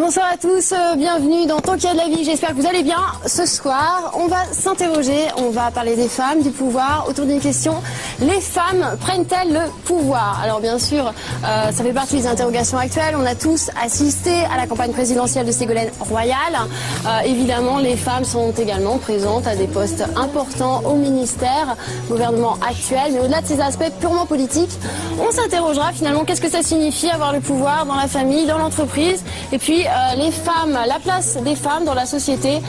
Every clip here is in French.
Bonsoir à tous, bienvenue dans Tant qu'il y a de la vie, j'espère que vous allez bien. Ce soir, on va s'interroger, on va parler des femmes, du pouvoir, autour d'une question. Les femmes prennent-elles le pouvoir? Alors bien sûr, ça fait partie des interrogations actuelles. On a tous assisté à la campagne présidentielle de Ségolène Royal. Évidemment, les femmes sont également présentes à des postes importants au ministère, gouvernement actuel. Mais au-delà de ces aspects purement politiques, on s'interrogera finalement qu'est-ce que ça signifie avoir le pouvoir dans la famille, dans l'entreprise. Et puis les femmes, la place des femmes dans la société,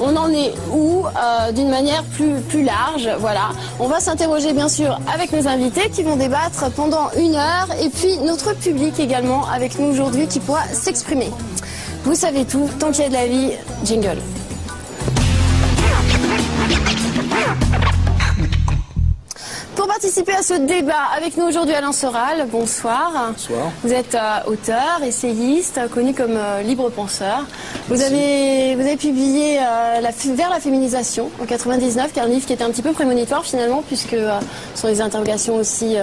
on en est où d'une manière plus large, voilà. On va s'interroger bien sûr avec nos invités qui vont débattre pendant 1 heure et puis notre public également avec nous aujourd'hui qui pourra s'exprimer. Vous savez tout, tant qu'il y a de la vie, jingle. Pour participer à ce débat avec nous aujourd'hui, Alain Soral, bonsoir. Bonsoir. Vous êtes auteur, essayiste, connu comme libre penseur. Vous avez publié Vers la féminisation en 99, qui est un livre qui était un petit peu prémonitoire finalement, puisque ce sont des interrogations aussi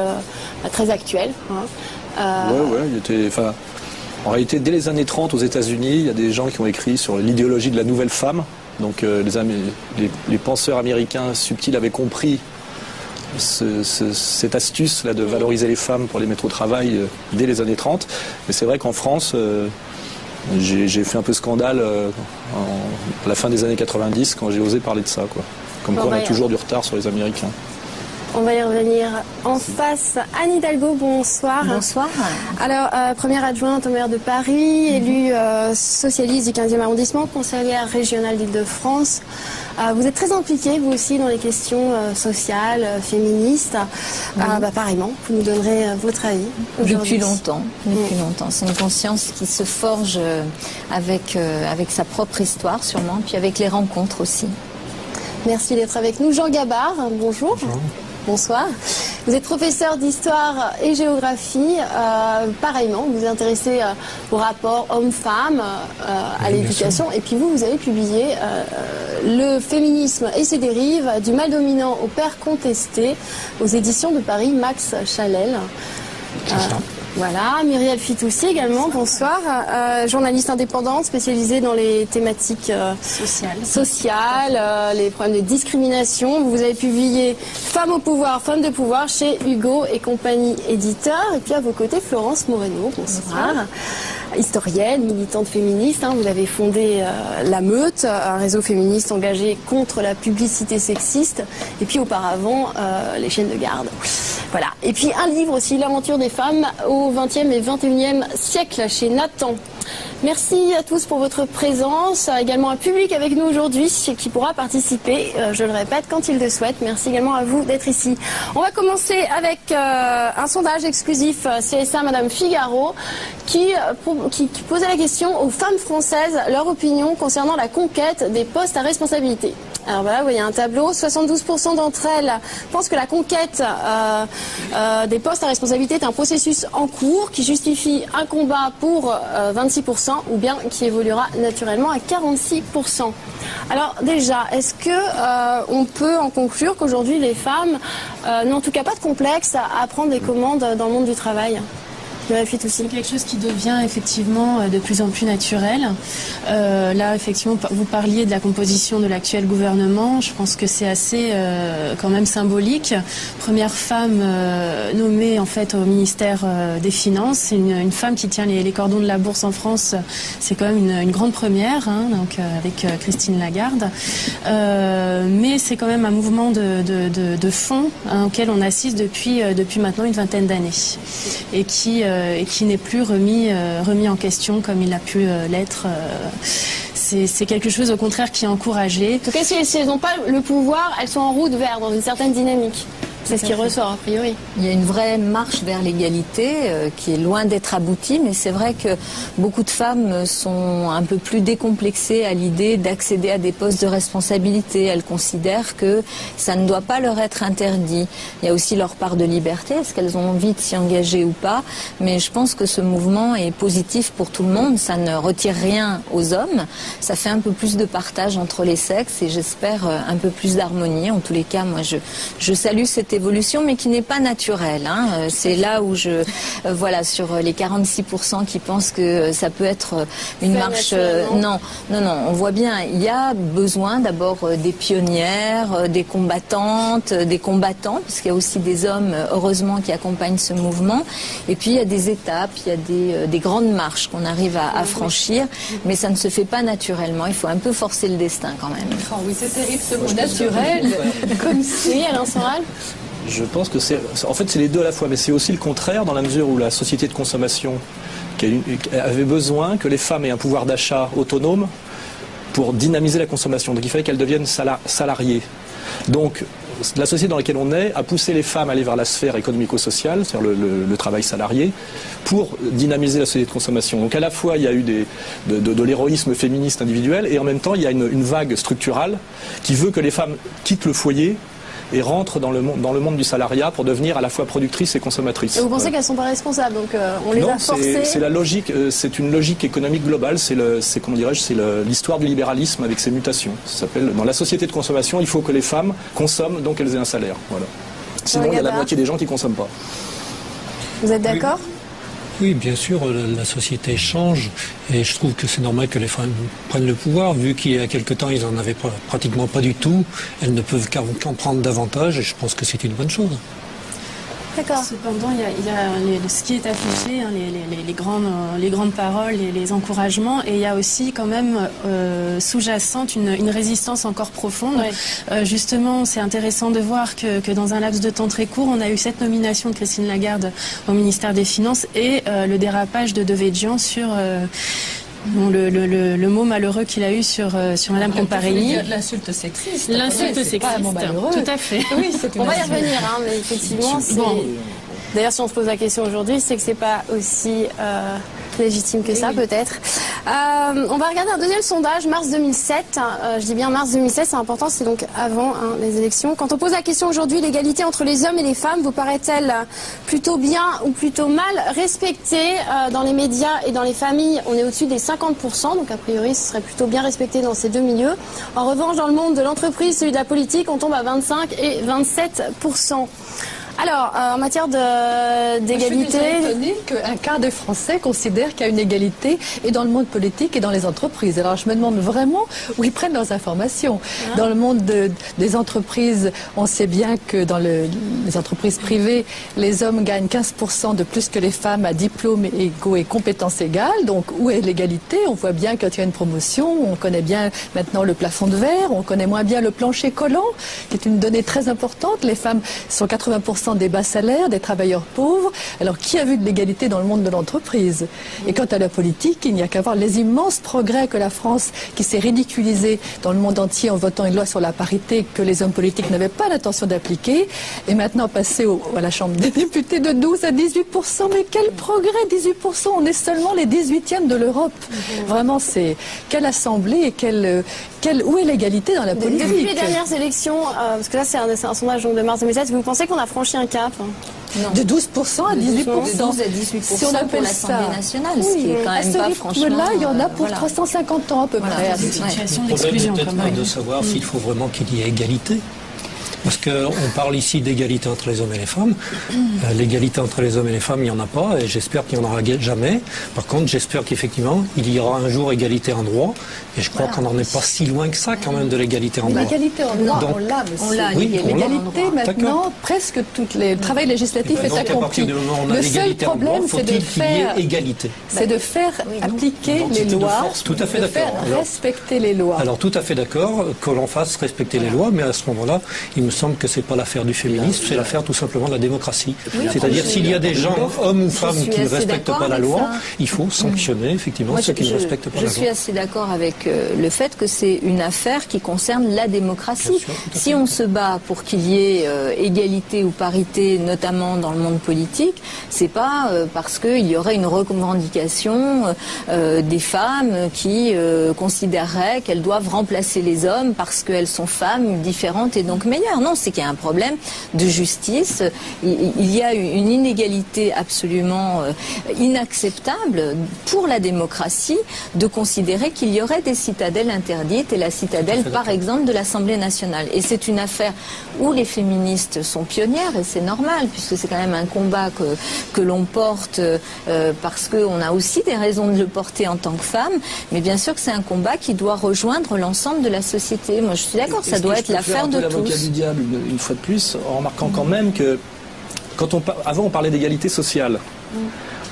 très actuelles. Il était, en réalité, dès les années 30 aux États-Unis, il y a des gens qui ont écrit sur l'idéologie de la nouvelle femme. Donc les penseurs américains subtils avaient compris cette astuce là de valoriser les femmes pour les mettre au travail dès les années 30. Mais c'est vrai qu'en France, j'ai fait un peu scandale à la fin des années 90 quand j'ai osé parler de ça, quoi. Comme quoi on a toujours du retard sur les Américains. On va y revenir en face. Anne Hidalgo, bonsoir. Bonsoir. Alors, première adjointe au maire de Paris, élue socialiste du 15e arrondissement, conseillère régionale d'Île-de-France. Vous êtes très impliquée, vous aussi, dans les questions sociales, féministes. Pareillement, vous nous donnerez votre avis aujourd'hui. Depuis longtemps. C'est une conscience qui se forge avec sa propre histoire, sûrement, puis avec les rencontres aussi. Merci d'être avec nous. Jean Gabard, bonjour. Bonsoir. Vous êtes professeur d'histoire et géographie. Pareillement, vous vous intéressez au rapport homme-femme, à l'éducation. Et puis vous avez publié Le féminisme et ses dérives, du mal dominant au père contesté, aux éditions de Paris, Max Chalel. Voilà, Myriel Fitoussi également, bonsoir, journaliste indépendante spécialisée dans les thématiques sociales, les problèmes de discrimination. Vous avez publié Femmes au pouvoir, Femmes de pouvoir chez Hugo et compagnie éditeur. Et puis à vos côtés, Florence Moreno, bonsoir. Historienne, militante féministe, vous avez fondé La Meute, un réseau féministe engagé contre la publicité sexiste, et puis auparavant les chaînes de garde. Voilà. Et puis un livre aussi, L'aventure des femmes au XXe et XXIe siècle chez Nathan. Merci à tous pour votre présence. Également un public avec nous aujourd'hui qui pourra participer, je le répète, quand il le souhaite. Merci également à vous d'être ici. On va commencer avec un sondage exclusif CSA Madame Figaro qui posait la question aux femmes françaises, leur opinion concernant la conquête des postes à responsabilité. Alors voilà, vous voyez un tableau, 72% d'entre elles pensent que la conquête des postes à responsabilité est un processus en cours qui justifie un combat pour 26% ou bien qui évoluera naturellement à 46%. Alors déjà, est-ce que on peut en conclure qu'aujourd'hui les femmes n'ont en tout cas pas de complexe à prendre des commandes dans le monde du travail ? C'est quelque chose qui devient effectivement de plus en plus naturel. Là, effectivement, vous parliez de la composition de l'actuel gouvernement. Je pense que c'est assez quand même symbolique. Première femme nommée en fait au ministère des Finances. C'est une femme qui tient les cordons de la bourse en France. C'est quand même une grande première, donc avec Christine Lagarde. Mais c'est quand même un mouvement de fond auquel on assiste depuis maintenant une vingtaine d'années et qui n'est plus remis en question comme il a pu l'être. C'est quelque chose au contraire qui est encouragé. En tout cas, si elles n'ont pas le pouvoir, elles sont en route vers dans une certaine dynamique. C'est ce qui ressort a priori. Il y a une vraie marche vers l'égalité qui est loin d'être aboutie, mais c'est vrai que beaucoup de femmes sont un peu plus décomplexées à l'idée d'accéder à des postes de responsabilité. Elles considèrent que ça ne doit pas leur être interdit. Il y a aussi leur part de liberté, est-ce qu'elles ont envie de s'y engager ou pas, mais je pense que ce mouvement est positif pour tout le monde, ça ne retire rien aux hommes, ça fait un peu plus de partage entre les sexes et j'espère un peu plus d'harmonie. En tous les cas, moi je salue cette l'évolution, mais qui n'est pas naturelle. C'est là où voilà, sur les 46% qui pensent que ça peut être une marche... non, on voit bien, il y a besoin d'abord des pionnières, des combattantes, des combattants, parce qu'il y a aussi des hommes, heureusement, qui accompagnent ce mouvement. Et puis il y a des étapes, il y a des grandes marches qu'on arrive à franchir, mais ça ne se fait pas naturellement. Il faut un peu forcer le destin quand même. Oh oui, c'est terrible ce mot naturel, comme si, Alain Soral. Je pense que c'est les deux à la fois, mais c'est aussi le contraire dans la mesure où la société de consommation avait besoin que les femmes aient un pouvoir d'achat autonome pour dynamiser la consommation. Donc il fallait qu'elles deviennent salariées. Donc la société dans laquelle on est a poussé les femmes à aller vers la sphère économico-sociale, c'est-à-dire le travail salarié, pour dynamiser la société de consommation. Donc à la fois il y a eu de l'héroïsme féministe individuel et en même temps il y a une vague structurale qui veut que les femmes quittent le foyer et rentrent dans le monde du salariat pour devenir à la fois productrices et consommatrices. Et vous pensez qu'elles ne sont pas responsables, donc on les a forcées? C'est la logique, c'est une logique économique globale, c'est l'histoire du libéralisme avec ses mutations. Ça s'appelle, dans la société de consommation, il faut que les femmes consomment, donc elles aient un salaire. Voilà. Sinon, il y a la moitié des gens qui ne consomment pas. Vous êtes d'accord ? Oui, bien sûr, la société change et je trouve que c'est normal que les femmes prennent le pouvoir, vu qu'il y a quelque temps, ils n'en avaient pratiquement pas du tout. Elles ne peuvent qu'en prendre davantage et je pense que c'est une bonne chose. D'accord. Cependant, il y a ce qui est affiché, les grandes paroles et les encouragements, et il y a aussi quand même sous-jacente une résistance encore profonde. Ouais. Justement, c'est intéressant de voir que dans un laps de temps très court, on a eu cette nomination de Christine Lagarde au ministère des Finances et le dérapage de Devedjian sur... le mot malheureux qu'il a eu sur Madame Comparelli. L'insulte sexiste. L'insulte sexiste. Tout à fait. Oui, on va y revenir, mais effectivement, c'est... Bon. D'ailleurs, si on se pose la question aujourd'hui, c'est que c'est pas aussi légitime que ça, peut-être. On va regarder un deuxième sondage, mars 2007. Je dis bien mars 2007, c'est important, c'est donc avant les élections. Quand on pose la question aujourd'hui, l'égalité entre les hommes et les femmes, vous paraît-elle plutôt bien ou plutôt mal respectée dans les médias et dans les familles? On est au-dessus des 50%, donc a priori, ce serait plutôt bien respecté dans ces deux milieux. En revanche, dans le monde de l'entreprise, celui de la politique, on tombe à 25 et 27%. Alors, en matière d'égalité... Je suis étonnée qu'un quart des Français considèrent qu'il y a une égalité et dans le monde politique et dans les entreprises. Alors, je me demande vraiment où ils prennent leurs informations. Dans le monde des entreprises, on sait bien que dans les entreprises privées, les hommes gagnent 15% de plus que les femmes à diplômes égaux et compétences égales. Donc, où est l'égalité? On voit bien quand il y a une promotion, on connaît bien maintenant le plafond de verre, on connaît moins bien le plancher collant, qui est une donnée très importante. Les femmes sont 80% des bas salaires, des travailleurs pauvres. Alors, qui a vu de l'égalité dans le monde de l'entreprise? Et quant à la politique, il n'y a qu'à voir les immenses progrès que la France, qui s'est ridiculisée dans le monde entier en votant une loi sur la parité que les hommes politiques n'avaient pas l'intention d'appliquer, et maintenant passé à la Chambre des députés de 12 à 18%. Mais quel progrès, 18%! On est seulement les 18e de l'Europe. Vraiment, c'est quelle assemblée et où est l'égalité dans la politique? Depuis les dernières élections, parce que là c'est un sondage de mars 2007, vous pensez qu'on a franchi un cap? Non. De 12% à 18%. De 12 à 18% si on pour l'Assemblée nationale, ce qui est quand même pas franchement... Là, il y en a pour 350 ans à peu près. C'est une situation Le problème d'exclusion. est peut-être de savoir s'il faut vraiment qu'il y ait égalité. Parce qu'on parle ici d'égalité entre les hommes et les femmes. L'égalité entre les hommes et les femmes, il n'y en a pas, et j'espère qu'il n'y en aura jamais. Par contre, j'espère qu'effectivement, il y aura un jour égalité en droit, et je crois qu'on n'en est pas si loin que ça, quand même, de l'égalité en droit. L'égalité en droit, donc, on l'a. Oui, l'égalité, maintenant, presque tout le travail législatif est accompli. Le seul problème, c'est de faire égalité. C'est de faire appliquer les lois, tout à fait de faire respecter les lois. Alors, tout à fait d'accord que l'on fasse respecter les lois, mais à ce moment-là, il me semble que c'est pas l'affaire du féminisme, c'est l'affaire tout simplement de la démocratie. C'est-à-dire s'il y a des gens, hommes ou femmes, qui ne respectent pas la loi, il faut sanctionner effectivement ceux qui ne respectent pas la loi. Je suis assez d'accord avec le fait que c'est une affaire qui concerne la démocratie. Sûr, si on se bat pour qu'il y ait égalité ou parité, notamment dans le monde politique, c'est pas parce qu'il y aurait une revendication des femmes qui considéreraient qu'elles doivent remplacer les hommes parce qu'elles sont femmes différentes et donc meilleures. contraire. Non, c'est qu'il y a un problème de justice. Il y a une inégalité absolument inacceptable pour la démocratie de considérer qu'il y aurait des citadelles interdites, et la citadelle, par exemple, de l'Assemblée nationale. Et c'est une affaire où les féministes sont pionnières, et c'est normal, puisque c'est quand même un combat que l'on porte parce qu'on a aussi des raisons de le porter en tant que femme, mais bien sûr que c'est un combat qui doit rejoindre l'ensemble de la société. Moi, je suis d'accord, ça doit être l'affaire de tous. L'avocat du diable, une fois de plus, en remarquant quand même que avant on parlait d'égalité sociale.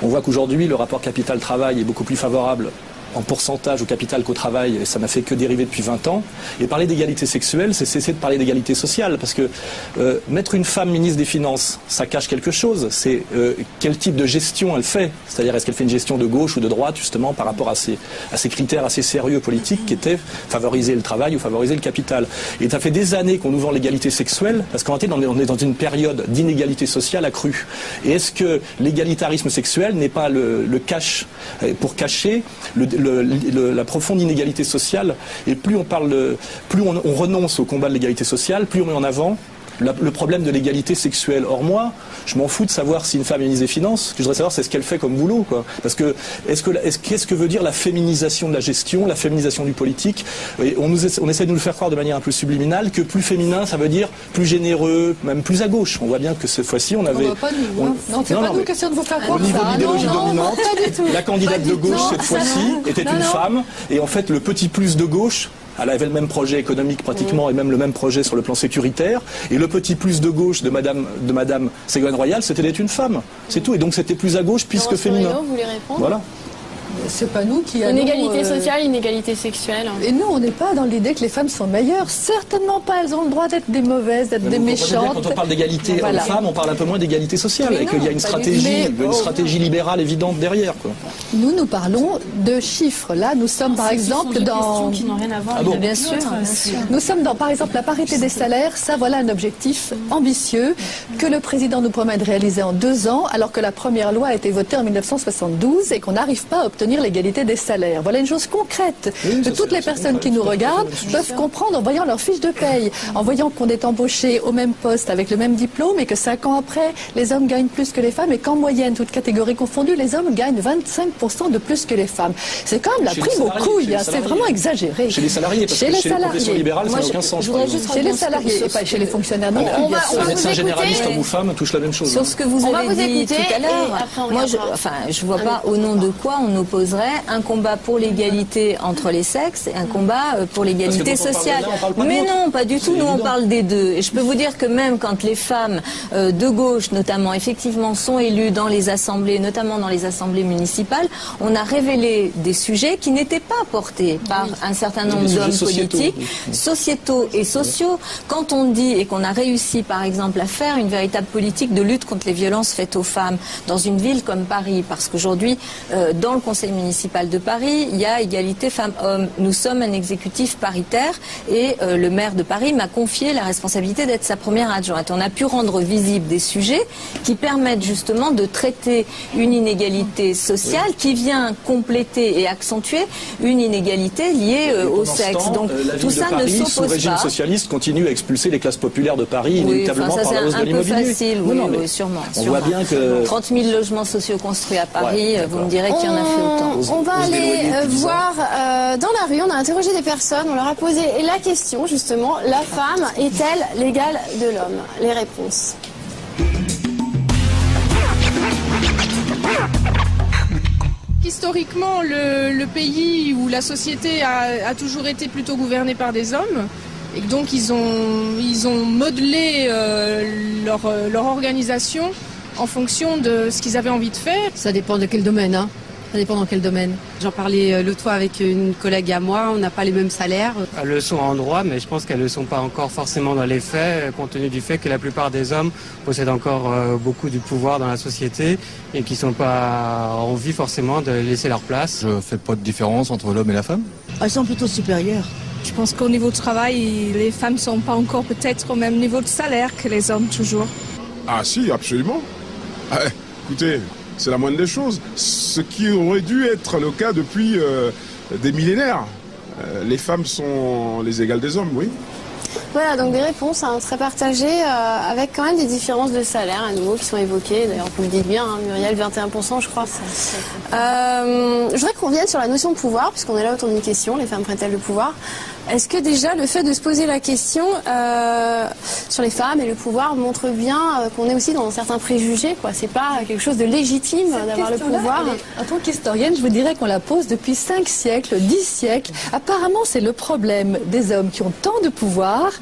On voit qu'aujourd'hui le rapport capital-travail est beaucoup plus favorable en pourcentage au capital qu'au travail, et ça n'a fait que dériver depuis 20 ans. Et parler d'égalité sexuelle, c'est cesser de parler d'égalité sociale, parce que mettre une femme ministre des Finances, ça cache quelque chose. C'est quel type de gestion elle fait. C'est-à-dire, est-ce qu'elle fait une gestion de gauche ou de droite, justement, par rapport à ces critères assez sérieux politiques qui étaient favoriser le travail ou favoriser le capital. Et ça fait des années qu'on nous vend l'égalité sexuelle, parce qu'en réalité, on est dans une période d'inégalité sociale accrue. Et est-ce que l'égalitarisme sexuel n'est pas le cache pour cacher la profonde inégalité sociale? Et plus on renonce au combat de l'égalité sociale, plus on met en avant le problème de l'égalité sexuelle. Or moi, je m'en fous de savoir si une femme est ministre des Finances. Ce que je voudrais savoir, c'est ce qu'elle fait comme boulot, quoi. Parce que qu'est-ce que veut dire la féminisation de la gestion, la féminisation du politique? Et on essaie de nous le faire croire de manière un peu subliminale que plus féminin, ça veut dire plus généreux, même plus à gauche. On voit bien que cette fois-ci, on avait. Pas nous, hein. Non, c'est pas nous question de vous faire croire. Au niveau ça. de l'idéologie dominante, la candidate de gauche cette fois-ci était une femme, et en fait le petit plus de gauche. Elle avait le même projet économique pratiquement, et même le même projet sur le plan sécuritaire. Et le petit plus de gauche de Madame Ségolène Royal, c'était d'être une femme. C'est tout. Et donc c'était plus à gauche puisque féminin. Vous voulez répondre? Voilà. C'est pas nous qui allons... Inégalité sociale, inégalité sexuelle. Et nous, on n'est pas dans l'idée que les femmes sont meilleures. Certainement pas. Elles ont le droit d'être des mauvaises, d'être des méchantes. Quand on parle d'égalité homme-femme, on parle un peu moins d'égalité sociale. Et qu'il y a une stratégie libérale évidente derrière, quoi. Nous parlons de chiffres. Là, nous sommes par exemple dans... qui n'ont rien à voir bien sûr. Nous sommes dans, par exemple, la parité des salaires. Ça, voilà un objectif ambitieux que le président nous promet de réaliser en 2 ans, alors que la première loi a été votée en 1972 et qu'on n'arrive pas à obtenir l'égalité des salaires. Voilà une chose concrète que toutes les personnes qui nous regardent peuvent comprendre en voyant leur fiche de paye, en voyant qu'on est embauché au même poste avec le même diplôme et que 5 ans après, les hommes gagnent plus que les femmes et qu'en moyenne, toutes catégories confondues, les hommes gagnent 25% de plus que les femmes. C'est quand même la prime aux couilles, c'est vraiment exagéré. Chez les salariés, parce que chez les professions libérales, ça n'a aucun sens. Chez les salariés et pas chez les fonctionnaires. Non, un médecin généraliste, homme ou femme, touche la même chose. Sur ce que vous avez dit tout à l'heure, moi, je vois pas au nom de quoi on opposerait un combat pour l'égalité entre les sexes et un combat pour l'égalité sociale. Mais non, pas du tout. Nous, on parle des deux. Et je peux vous dire que même quand les femmes de gauche, notamment, effectivement, sont élues dans les assemblées, notamment dans les assemblées municipales, on a révélé des sujets qui n'étaient pas portés par un certain nombre d'hommes politiques, sociétaux et sociaux. Quand on dit et qu'on a réussi, par exemple, à faire une véritable politique de lutte contre les violences faites aux femmes dans une ville comme Paris, parce qu'aujourd'hui, dans le Conseil municipal de Paris, il y a égalité femmes-hommes. Nous sommes un exécutif paritaire et le maire de Paris m'a confié la responsabilité d'être sa première adjointe. On a pu rendre visibles des sujets qui permettent justement de traiter une inégalité sociale qui vient compléter et accentuer une inégalité liée au sexe. Donc tout ça ne s'oppose pas. Le régime socialiste continue à expulser les classes populaires de Paris inévitablement par la hausse de l'immobilier. C'est un peu facile, oui, sûrement. On voit bien que 30 000 logements sociaux construits à Paris, vous me direz qu'il y en a fait autant. On va aller voir dans la rue, on a interrogé des personnes, on leur a posé la question justement, la femme est-elle l'égale de l'homme? Les réponses. Historiquement, le pays ou la société a toujours été plutôt gouvernée par des hommes. Et donc ils ont modelé leur organisation en fonction de ce qu'ils avaient envie de faire. Ça dépend de quel domaine, hein. Ça dépend dans quel domaine. J'en parlais l'autre fois avec une collègue à moi, on n'a pas les mêmes salaires. Elles le sont en droit, mais je pense qu'elles ne le sont pas encore forcément dans les faits, compte tenu du fait que la plupart des hommes possèdent encore beaucoup du pouvoir dans la société et qui ne sont pas envie forcément de laisser leur place. Je ne fais pas de différence entre l'homme et la femme. Elles sont plutôt supérieures. Je pense qu'au niveau du travail, les femmes ne sont pas encore peut-être au même niveau de salaire que les hommes toujours. Ah si, absolument. Écoutez, c'est la moindre des choses. Ce qui aurait dû être le cas depuis des millénaires. Les femmes sont les égales des hommes, oui. Voilà, donc des réponses très partagées, avec quand même des différences de salaire à nouveau qui sont évoquées. D'ailleurs, vous le dites bien, hein, Muriel, 21%, je crois. Je voudrais qu'on revienne sur la notion de pouvoir, puisqu'on est là autour d'une question, les femmes prennent-elles le pouvoir? Est-ce que déjà le fait de se poser la question sur les femmes et le pouvoir montre bien qu'on est aussi dans certains préjugés, quoi? C'est pas quelque chose de légitime d'avoir le pouvoir. En tant qu'historienne, je vous dirais qu'on la pose depuis 5 siècles, 10 siècles. Apparemment, c'est le problème des hommes qui ont tant de pouvoir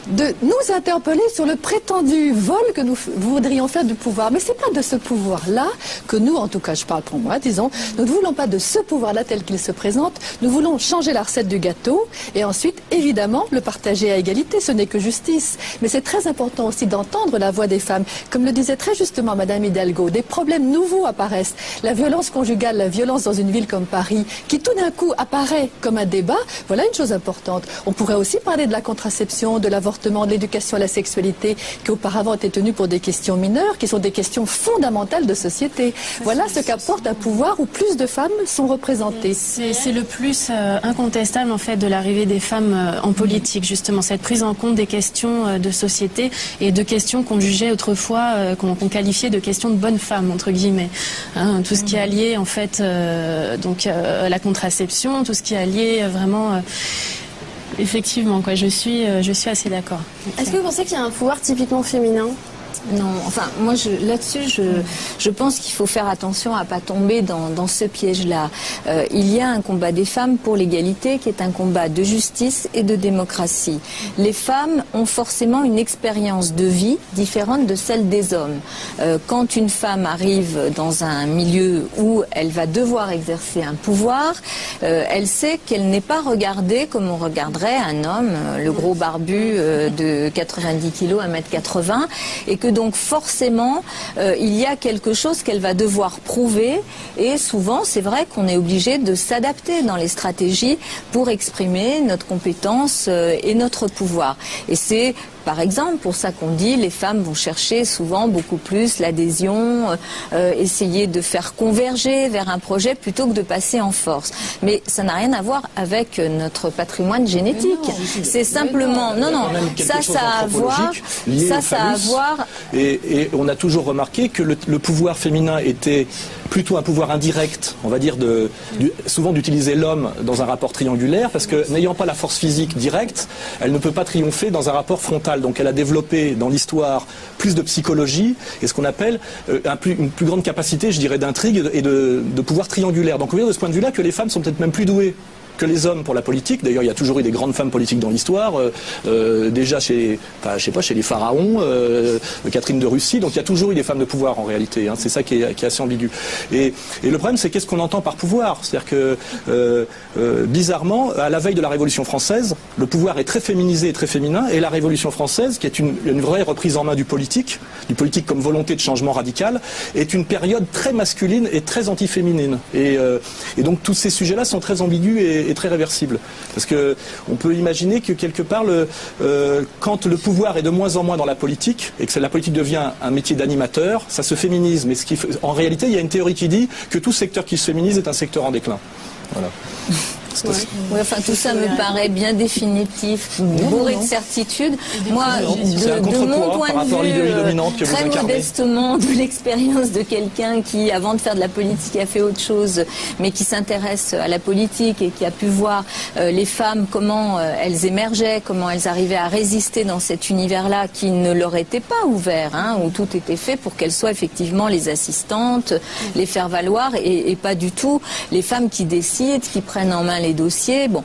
de nous interpeller sur le prétendu vol que nous voudrions faire du pouvoir. Mais c'est pas de ce pouvoir-là que nous, en tout cas, je parle pour moi, disons, nous ne voulons pas de ce pouvoir-là tel qu'il se présente. Nous voulons changer la recette du gâteau et ensuite, évidemment, le partager à égalité, ce n'est que justice. Mais c'est très important aussi d'entendre la voix des femmes. Comme le disait très justement Madame Hidalgo, des problèmes nouveaux apparaissent. La violence conjugale, la violence dans une ville comme Paris, qui tout d'un coup apparaît comme un débat, voilà une chose importante. On pourrait aussi parler de la contraception, de l'avortement, de l'éducation à la sexualité, qui auparavant étaient tenues pour des questions mineures, qui sont des questions fondamentales de société. Voilà ce qu'apporte un pouvoir où plus de femmes sont représentées. C'est le plus incontestable en fait de l'arrivée des femmes en politique, justement, cette prise en compte des questions de société et de questions qu'on jugeait autrefois, qu'on qualifiait de questions de bonnes femmes, entre guillemets. Hein, tout ce qui est lié, en fait, à la contraception, tout ce qui est lié vraiment... effectivement, quoi, je suis assez d'accord. Est-ce que vous pensez qu'il y a un pouvoir typiquement féminin ? Non, enfin, moi, là-dessus, je pense qu'il faut faire attention à pas tomber dans ce piège-là. Il y a un combat des femmes pour l'égalité qui est un combat de justice et de démocratie. Les femmes ont forcément une expérience de vie différente de celle des hommes. Quand une femme arrive dans un milieu où elle va devoir exercer un pouvoir, elle sait qu'elle n'est pas regardée comme on regarderait un homme, le gros barbu de 90 kilos, 1m80, et que donc forcément il y a quelque chose qu'elle va devoir prouver, et souvent c'est vrai qu'on est obligé de s'adapter dans les stratégies pour exprimer notre compétence et notre pouvoir. Et c'est par exemple, pour ça qu'on dit, les femmes vont chercher souvent beaucoup plus l'adhésion, essayer de faire converger vers un projet plutôt que de passer en force. Mais ça n'a rien à voir avec notre patrimoine génétique. C'est simplement, ça a à voir. Et on a toujours remarqué que le pouvoir féminin était plutôt un pouvoir indirect, on va dire, souvent d'utiliser l'homme dans un rapport triangulaire, parce que n'ayant pas la force physique directe, elle ne peut pas triompher dans un rapport frontal. Donc elle a développé dans l'histoire plus de psychologie et ce qu'on appelle une plus grande capacité, je dirais, d'intrigue et de pouvoir triangulaire. Donc on voit de ce point de vue-là que les femmes sont peut-être même plus douées que les hommes pour la politique. D'ailleurs, il y a toujours eu des grandes femmes politiques dans l'histoire, déjà chez les pharaons, Catherine de Russie, donc il y a toujours eu des femmes de pouvoir en réalité, hein. C'est ça qui est assez ambigu. Et le problème, c'est qu'est-ce qu'on entend par pouvoir? C'est-à-dire que, bizarrement, à la veille de la Révolution française, le pouvoir est très féminisé et très féminin, et la Révolution française, qui est une vraie reprise en main du politique comme volonté de changement radical, est une période très masculine et très anti-féminine. Et donc tous ces sujets-là sont très ambigus et très réversible. Parce que on peut imaginer que quelque part, quand le pouvoir est de moins en moins dans la politique, et que la politique devient un métier d'animateur, ça se féminise. Mais en réalité, il y a une théorie qui dit que tout secteur qui se féminise est un secteur en déclin. Voilà. Ouais. Oui, enfin, tout ça me paraît bien définitif, bourré de certitude. Moi, de mon point de vue, très modestement, de l'expérience de quelqu'un qui, avant de faire de la politique, a fait autre chose, mais qui s'intéresse à la politique et qui a pu voir les femmes, comment elles émergeaient, comment elles arrivaient à résister dans cet univers-là qui ne leur était pas ouvert, hein, où tout était fait pour qu'elles soient effectivement les assistantes, les faire valoir, et pas du tout les femmes qui décident, qui prennent en main les dossiers. Bon,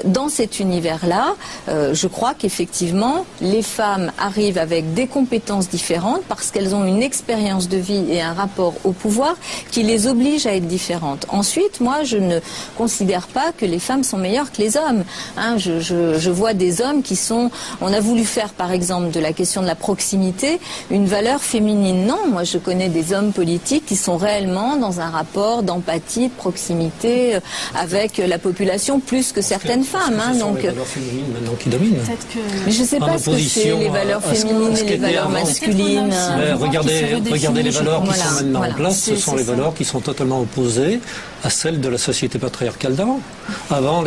dans cet univers-là, je crois qu'effectivement, les femmes arrivent avec des compétences différentes parce qu'elles ont une expérience de vie et un rapport au pouvoir qui les oblige à être différentes. Ensuite, moi, je ne considère pas que les femmes sont meilleures que les hommes. Hein, je vois des hommes qui sont... On a voulu faire, par exemple, de la question de la proximité une valeur féminine. Non, moi, je connais des hommes politiques qui sont réellement dans un rapport d'empathie, de proximité avec la population population plus que certaines femmes. Ce sont les valeurs féminines maintenant qui dominent. Mais je ne sais pas ce que c'est les valeurs féminines et les valeurs masculines. Regardez les valeurs qui sont maintenant en place. Ce sont les valeurs qui sont totalement opposées à celles de la société patriarcale d'avant. Avant,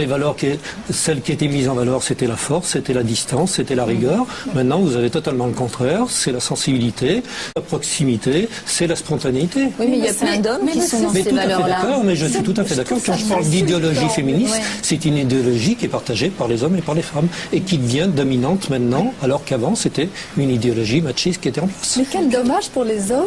celles qui étaient mises en valeur, c'était la force, c'était la distance, c'était la rigueur. Maintenant, vous avez totalement le contraire. C'est la sensibilité, la proximité, c'est la spontanéité. Oui, mais il y a plein d'hommes qui sont dans ces valeurs-là. Mais je suis tout à fait d'accord. Quand je parle d'idéologie féministe, c'est une idéologie qui est partagée par les hommes et par les femmes et qui devient dominante maintenant, alors qu'avant, c'était une idéologie machiste qui était en place. Mais quel dommage pour les hommes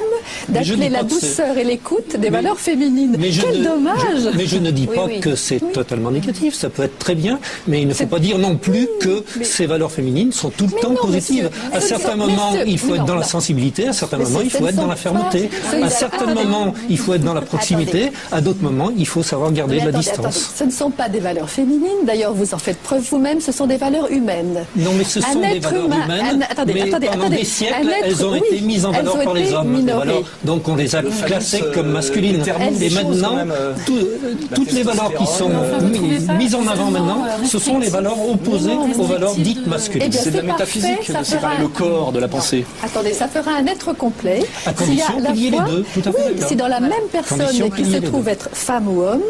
d'appeler la douceur et l'écoute des valeurs féminines. Quel dommage. Mais je ne dis pas que c'est totalement négatif, ça peut être très bien, mais il ne faut pas dire non plus que ces valeurs féminines sont tout le temps positives. À certains moments, il faut être dans la sensibilité, à certains moments, il faut être dans la fermeté, à certains moments, il faut être dans la proximité, à d'autres moments, il faut savoir garder de la distance. Ce ne sont pas des valeurs féminines, d'ailleurs vous en faites preuve vous-même, ce sont des valeurs humaines. Non, mais ce sont des valeurs humaines, mais pendant des siècles, elles ont été mises en valeur par les hommes. Donc on les a classées comme masculines. Et maintenant, toutes les valeurs qui sont mises en avant maintenant, ce sont les valeurs opposées aux valeurs dites masculines. C'est de la métaphysique de séparer le corps de la pensée. Attendez, ça fera un être complet. À condition qu'il y ait les deux, tout à fait. Si dans la même personne qui se trouve être femme ou homme,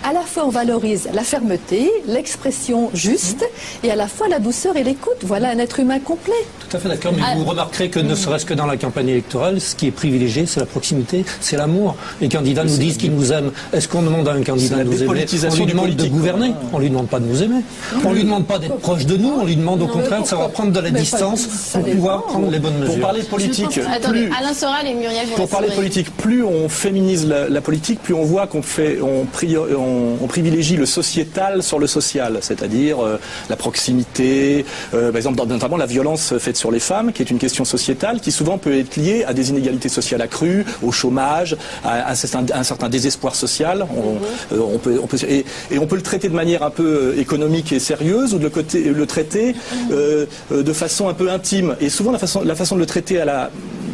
à la fois on valorise la fermeté, l'expression juste, et à la fois la douceur et l'écoute. Voilà un être humain complet. Tout à fait d'accord, mais vous remarquerez que ne serait-ce que dans la campagne électorale, ce qui est privilégié, c'est la proximité, c'est l'amour. Les candidats nous disent qu'ils nous aiment. Est-ce qu'on demande à un candidat de nous aimer? On lui demande de gouverner, on lui demande pas de nous aimer. On lui demande pas d'être proche de nous, on lui demande au contraire de savoir prendre de la distance pour pouvoir prendre les bonnes mesures. Pour parler politique, Alain Soral et Muriel, pour parler politique, plus on féminise la politique, plus on voit qu'on privilégie le sociétal sur le social, c'est-à-dire la proximité, par exemple notamment la violence faite sur les femmes, qui est une question sociétale, qui souvent peut être liée à des inégalités sociales accrues, au chômage, à un certain désespoir social. On peut le traiter de manière un peu économique et sérieuse, ou de le traiter de façon un peu intime. Et souvent la façon de le traiter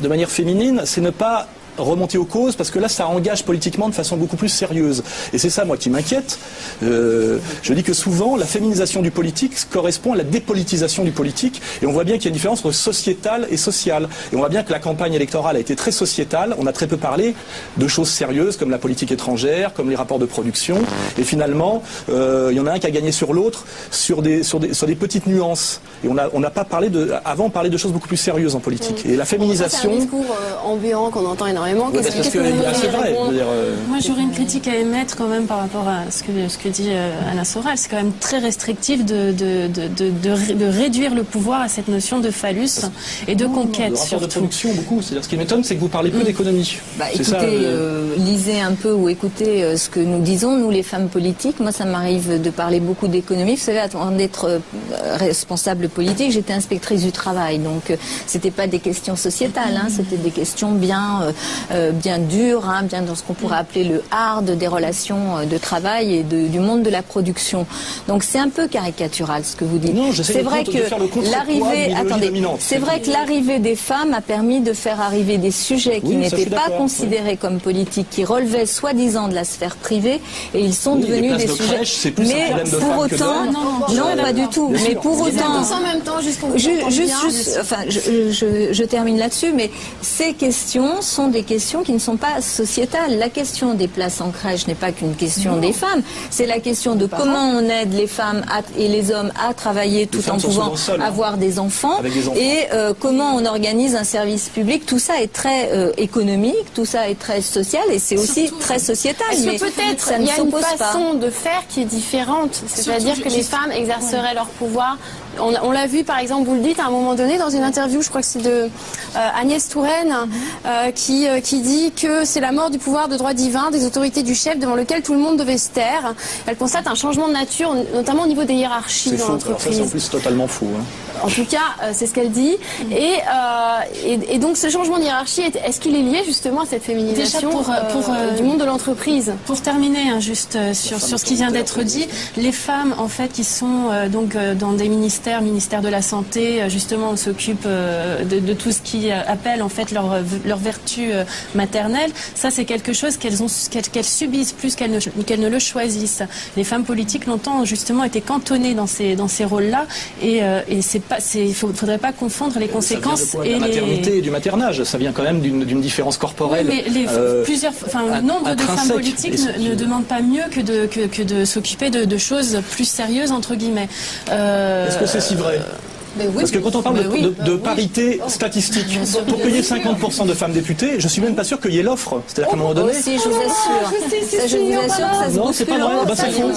de manière féminine, c'est ne pas remonter aux causes, parce que là ça engage politiquement de façon beaucoup plus sérieuse, et c'est ça moi qui m'inquiète. Je dis que souvent la féminisation du politique correspond à la dépolitisation du politique, et on voit bien qu'il y a une différence entre sociétal et social, et on voit bien que la campagne électorale a été très sociétale. On a très peu parlé de choses sérieuses comme la politique étrangère, comme les rapports de production, et finalement il y en a un qui a gagné sur l'autre sur des petites nuances, et on n'a pas parlé avant on parlait de choses beaucoup plus sérieuses en politique. Et la féminisation, c'est un discours ambiant qu'on entend énormément. C'est vrai. Moi, j'aurais une critique à émettre quand même par rapport à ce que dit Alain Soral. C'est quand même très restrictif de réduire le pouvoir à cette notion de phallus et de conquête. Le rapport de production, beaucoup. C'est-à-dire, ce qui m'étonne, c'est que vous parlez peu d'économie. Écoutez, lisez un peu ou écoutez ce que nous disons, nous les femmes politiques. Moi, ça m'arrive de parler beaucoup d'économie. Vous savez, avant d'être responsable politique, j'étais inspectrice du travail. Donc, c'était pas des questions sociétales, c'était des questions bien dures, bien dans ce qu'on pourrait appeler le hard des relations de travail et du monde de la production. Donc, c'est un peu caricatural ce que vous dites. C'est vrai que l'arrivée des femmes a permis de faire arriver des sujets qui n'étaient pas considérés comme politiques, qui relevaient soi-disant de la sphère privée, et ils sont devenus des sujets. Mais pour autant, non, pas du tout. Mais pour autant, je termine là-dessus. Mais ces questions sont des questions qui ne sont pas sociétales. La question des places en crèche n'est pas qu'une question des femmes. C'est la question de comment on aide les femmes et les hommes à travailler tout en pouvant avoir des enfants, et comment on organise un service public. Tout ça est très économique, tout ça est très social, et c'est aussi très sociétal. Mais peut-être il y a une façon de faire qui est différente, c'est-à-dire que les femmes exerceraient leur pouvoir. On l'a vu, par exemple, vous le dites à un moment donné dans une interview, je crois que c'est de Agnès Touraine, qui dit que c'est la mort du pouvoir de droit divin des autorités du chef devant lequel tout le monde devait se taire. Elle constate un changement de nature, notamment au niveau des hiérarchies dans l'entreprise. C'est en plus totalement faux. En tout cas, c'est ce qu'elle dit. Et donc ce changement de hiérarchie, est-ce qu'il est lié justement à cette féminisation du monde de l'entreprise? Pour terminer, juste sur ce qui vient d'être dit, les femmes en fait qui sont donc dans des ministères ministère de la Santé, justement, on s'occupe de tout ce qui appelle en fait leur vertu maternelle. Ça, c'est quelque chose qu'elles subissent plus qu'elles ne le choisissent. Les femmes politiques longtemps ont justement été cantonnées dans ces rôles-là, et faudrait pas confondre les conséquences ça vient de la maternité et du maternage. Ça vient quand même d'une différence corporelle. Oui, mais nombre de femmes politiques ne demandent pas mieux que de s'occuper de choses plus sérieuses entre guillemets. Est-ce que c'est si vrai? Oui, parce que quand on parle de parité statistique, pour qu'il y ait 50% de femmes députées, je suis même pas sûr qu'il y ait l'offre. C'est-à-dire qu'à un moment donné... Si, je vous assure. Je vous assure que ça se non, c'est pas vrai. C'est faux.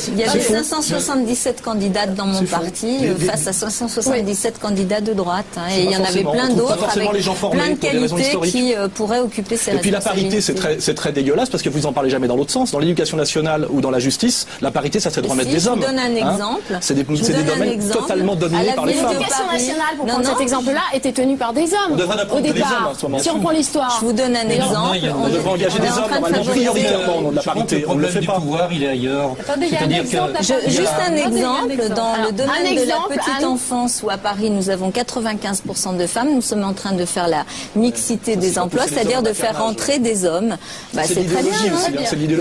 Il y avait 577 candidates dans mon parti face à 577 candidats de droite. Et il y en avait plein d'autres avec plein de qualités qui pourraient occuper ces responsabilités. Et puis la parité, c'est très dégueulasse parce que vous en parlez jamais dans l'autre sens. Dans l'éducation nationale ou dans la justice, la parité, ça serait de remettre des hommes. Je vous donne un exemple. C'est des domaines totalement dominés par les femmes. L'éducation nationale, pour prendre cet exemple-là, était tenue par des hommes au départ. Si on prend l'histoire. Je vous donne un exemple. On devrait engager des hommes normalement prioritairement dans la parité. Le problème du pouvoir, il est ailleurs. Juste un exemple, dans le domaine de la petite enfance, où à Paris nous avons 95% de femmes, nous sommes en train de faire la mixité des emplois, c'est-à-dire de faire rentrer des hommes. C'est très bien.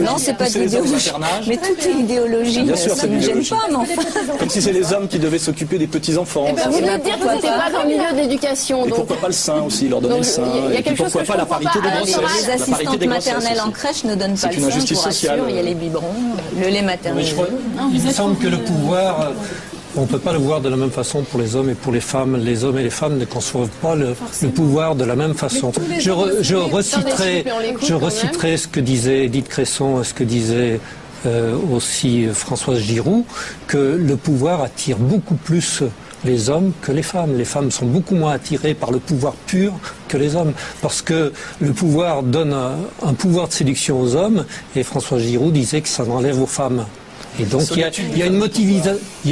Non, c'est pas de l'idéologie. Mais toute l'idéologie, ça ne me gêne pas, mais enfin. Comme si c'est les hommes qui devaient s'occuper des petits-enfants. Vous venez de dire que vous n'étiez pas dans le milieu de l'éducation. Et pourquoi pas le sein aussi, leur donner le sein? Et puis pourquoi pas la parité des grossesses? Les assistantes maternelles en crèche ne donnent pas le sein, je vous rassure. Il y a les biberons, le lait maternel. Il me semble que le pouvoir... On ne peut pas le voir de la même façon pour les hommes et pour les femmes. Les hommes et les femmes ne conçoivent pas le pouvoir de la même façon. Je reciterai ce que disait Edith Cresson, ce que disait aussi Françoise Giroud, que le pouvoir attire beaucoup plus les hommes que les femmes. Les femmes sont beaucoup moins attirées par le pouvoir pur que les hommes, parce que le pouvoir donne un pouvoir de séduction aux hommes, et Françoise Giroud disait que ça enlève aux femmes. Et donc il y a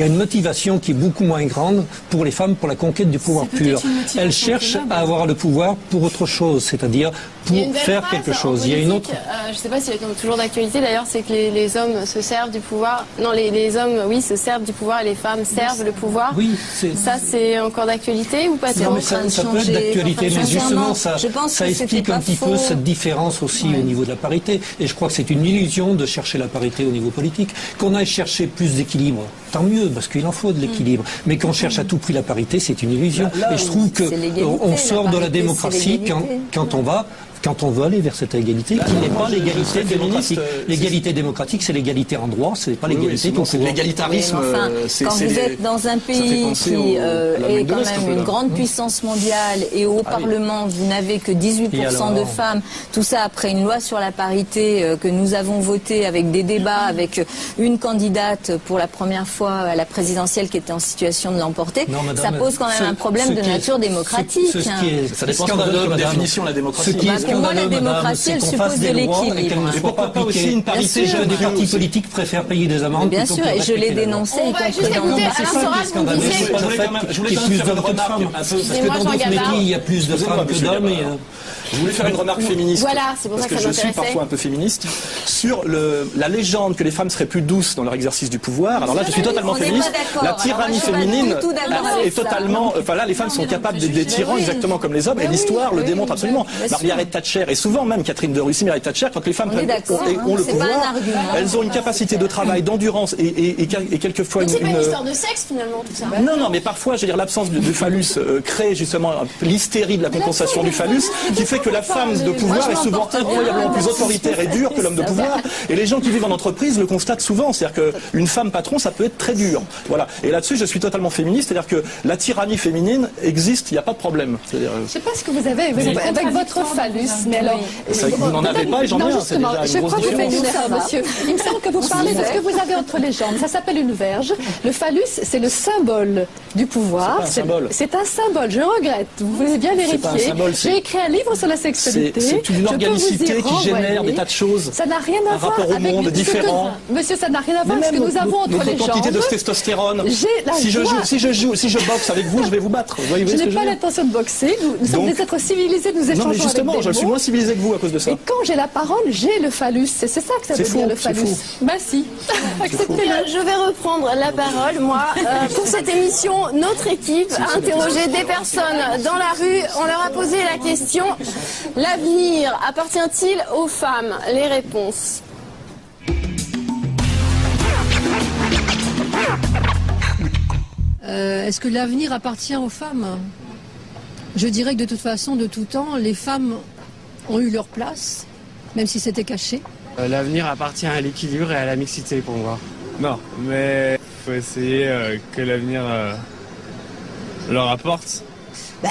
une motivation qui est beaucoup moins grande pour les femmes pour la conquête du pouvoir pur. Elles cherchent à avoir le pouvoir pour autre chose, c'est-à-dire pour faire quelque chose. Il y a une autre... je ne sais pas si elle est toujours d'actualité d'ailleurs, c'est que les hommes se servent du pouvoir. Non, les hommes, oui, se servent du pouvoir et les femmes servent le pouvoir. Oui, ça, c'est encore d'actualité ou pas? Non, mais ça peut être d'actualité, mais justement, ça explique un petit peu cette différence aussi au niveau de la parité. Et je crois que c'est une illusion de chercher la parité au niveau politique. Qu'on aille chercher plus d'équilibre, tant mieux, parce qu'il en faut de l'équilibre. Mais qu'on cherche à tout prix la parité, c'est une illusion. Et je trouve qu'on sort de la démocratie quand on veut aller vers cette égalité, qui n'est pas l'égalité démocratique. L'égalité démocratique, c'est l'égalité en droit, ce n'est pas l'égalité tout court. L'égalitarisme, quand vous êtes dans un pays qui est quand même une grande puissance mondiale et au Parlement, vous n'avez que 18% de femmes, tout ça après une loi sur la parité que nous avons votée avec des débats, avec une candidate pour la première fois à la présidentielle qui était en situation de l'emporter, ça pose quand même un problème de nature démocratique. Ça dépend de la définition de la démocratie. Pour moi, la démocratie, elle suppose de l'équilibre. Et pourquoi pas aussi une parité jeune des partis politiques préfèrent payer des amendes? Bien sûr, et je l'ai dénoncé. On va juste écouter Alain Soral, vous disiez... Je voulais plus de femmes. Parce que dans d'autres métiers, il y a plus de femmes que d'hommes. Je voulais faire une remarque féministe. Voilà, c'est pour ça que je suis parfois un peu féministe. Sur la légende que les femmes seraient plus douces dans leur exercice du pouvoir. Alors là, je suis totalement féministe. La tyrannie féminine est totalement... Enfin là, les femmes sont capables d'être tyrans exactement comme les hommes. Et l'histoire le démontre absolument. Margaret Thatcher, et souvent même Catherine de Russie, Margaret Thatcher, quand les femmes ont le pouvoir, elles ont une capacité de travail, d'endurance et quelquefois c'est pas une histoire de sexe finalement tout ça. Non, mais parfois, je veux dire, l'absence du phallus crée justement l'hystérie de la compensation du phallus, qui fait que la femme de pouvoir est souvent incroyablement plus autoritaire et dure que l'homme de pouvoir. Et les gens qui vivent en entreprise le constatent souvent. C'est-à-dire qu'une femme patron, ça peut être très dur. Voilà. Et là-dessus, je suis totalement féministe. C'est-à-dire que la tyrannie féminine existe, il n'y a pas de problème. Je ne sais pas ce que vous avez avec votre phallus, mais alors... Vous n'en avez pas et j'en ai un. C'est déjà une grosse différence. Monsieur. Il me semble que vous parlez de ce que vous avez entre les jambes. Ça s'appelle une verge. Le phallus, c'est le symbole du pouvoir. C'est un symbole. C'est un symbole. Je regrette. Vous voulez bien vérifier. J'ai écrit un livre sur la sexualité. C'est une organicité qui génère des tas de choses. Ça n'a rien à voir rapport au avec monde différent. Monsieur, ça n'a rien à voir avec ce que nous avons entre les jambes. Quantité de testostérone. Si je boxe avec vous, je vais vous battre. Je n'ai pas l'intention de boxer. Nous sommes des êtres civilisés, nous échangeons avec des mots. Non, mais justement, je suis moins civilisé que vous à cause de ça. Et quand j'ai la parole, j'ai le phallus. C'est ça que ça veut dire, le phallus. Bah si. Acceptez-le. Je vais reprendre la parole, moi. Pour cette émission, notre équipe a interrogé des personnes dans la rue. On leur a posé la question, l'avenir appartient-il aux femmes? Les réponses. Est-ce que l'avenir appartient aux femmes? Je dirais que de toute façon, de tout temps, les femmes ont eu leur place, même si c'était caché. L'avenir appartient à l'équilibre et à la mixité pour moi. Non, mais il faut essayer que l'avenir leur apporte.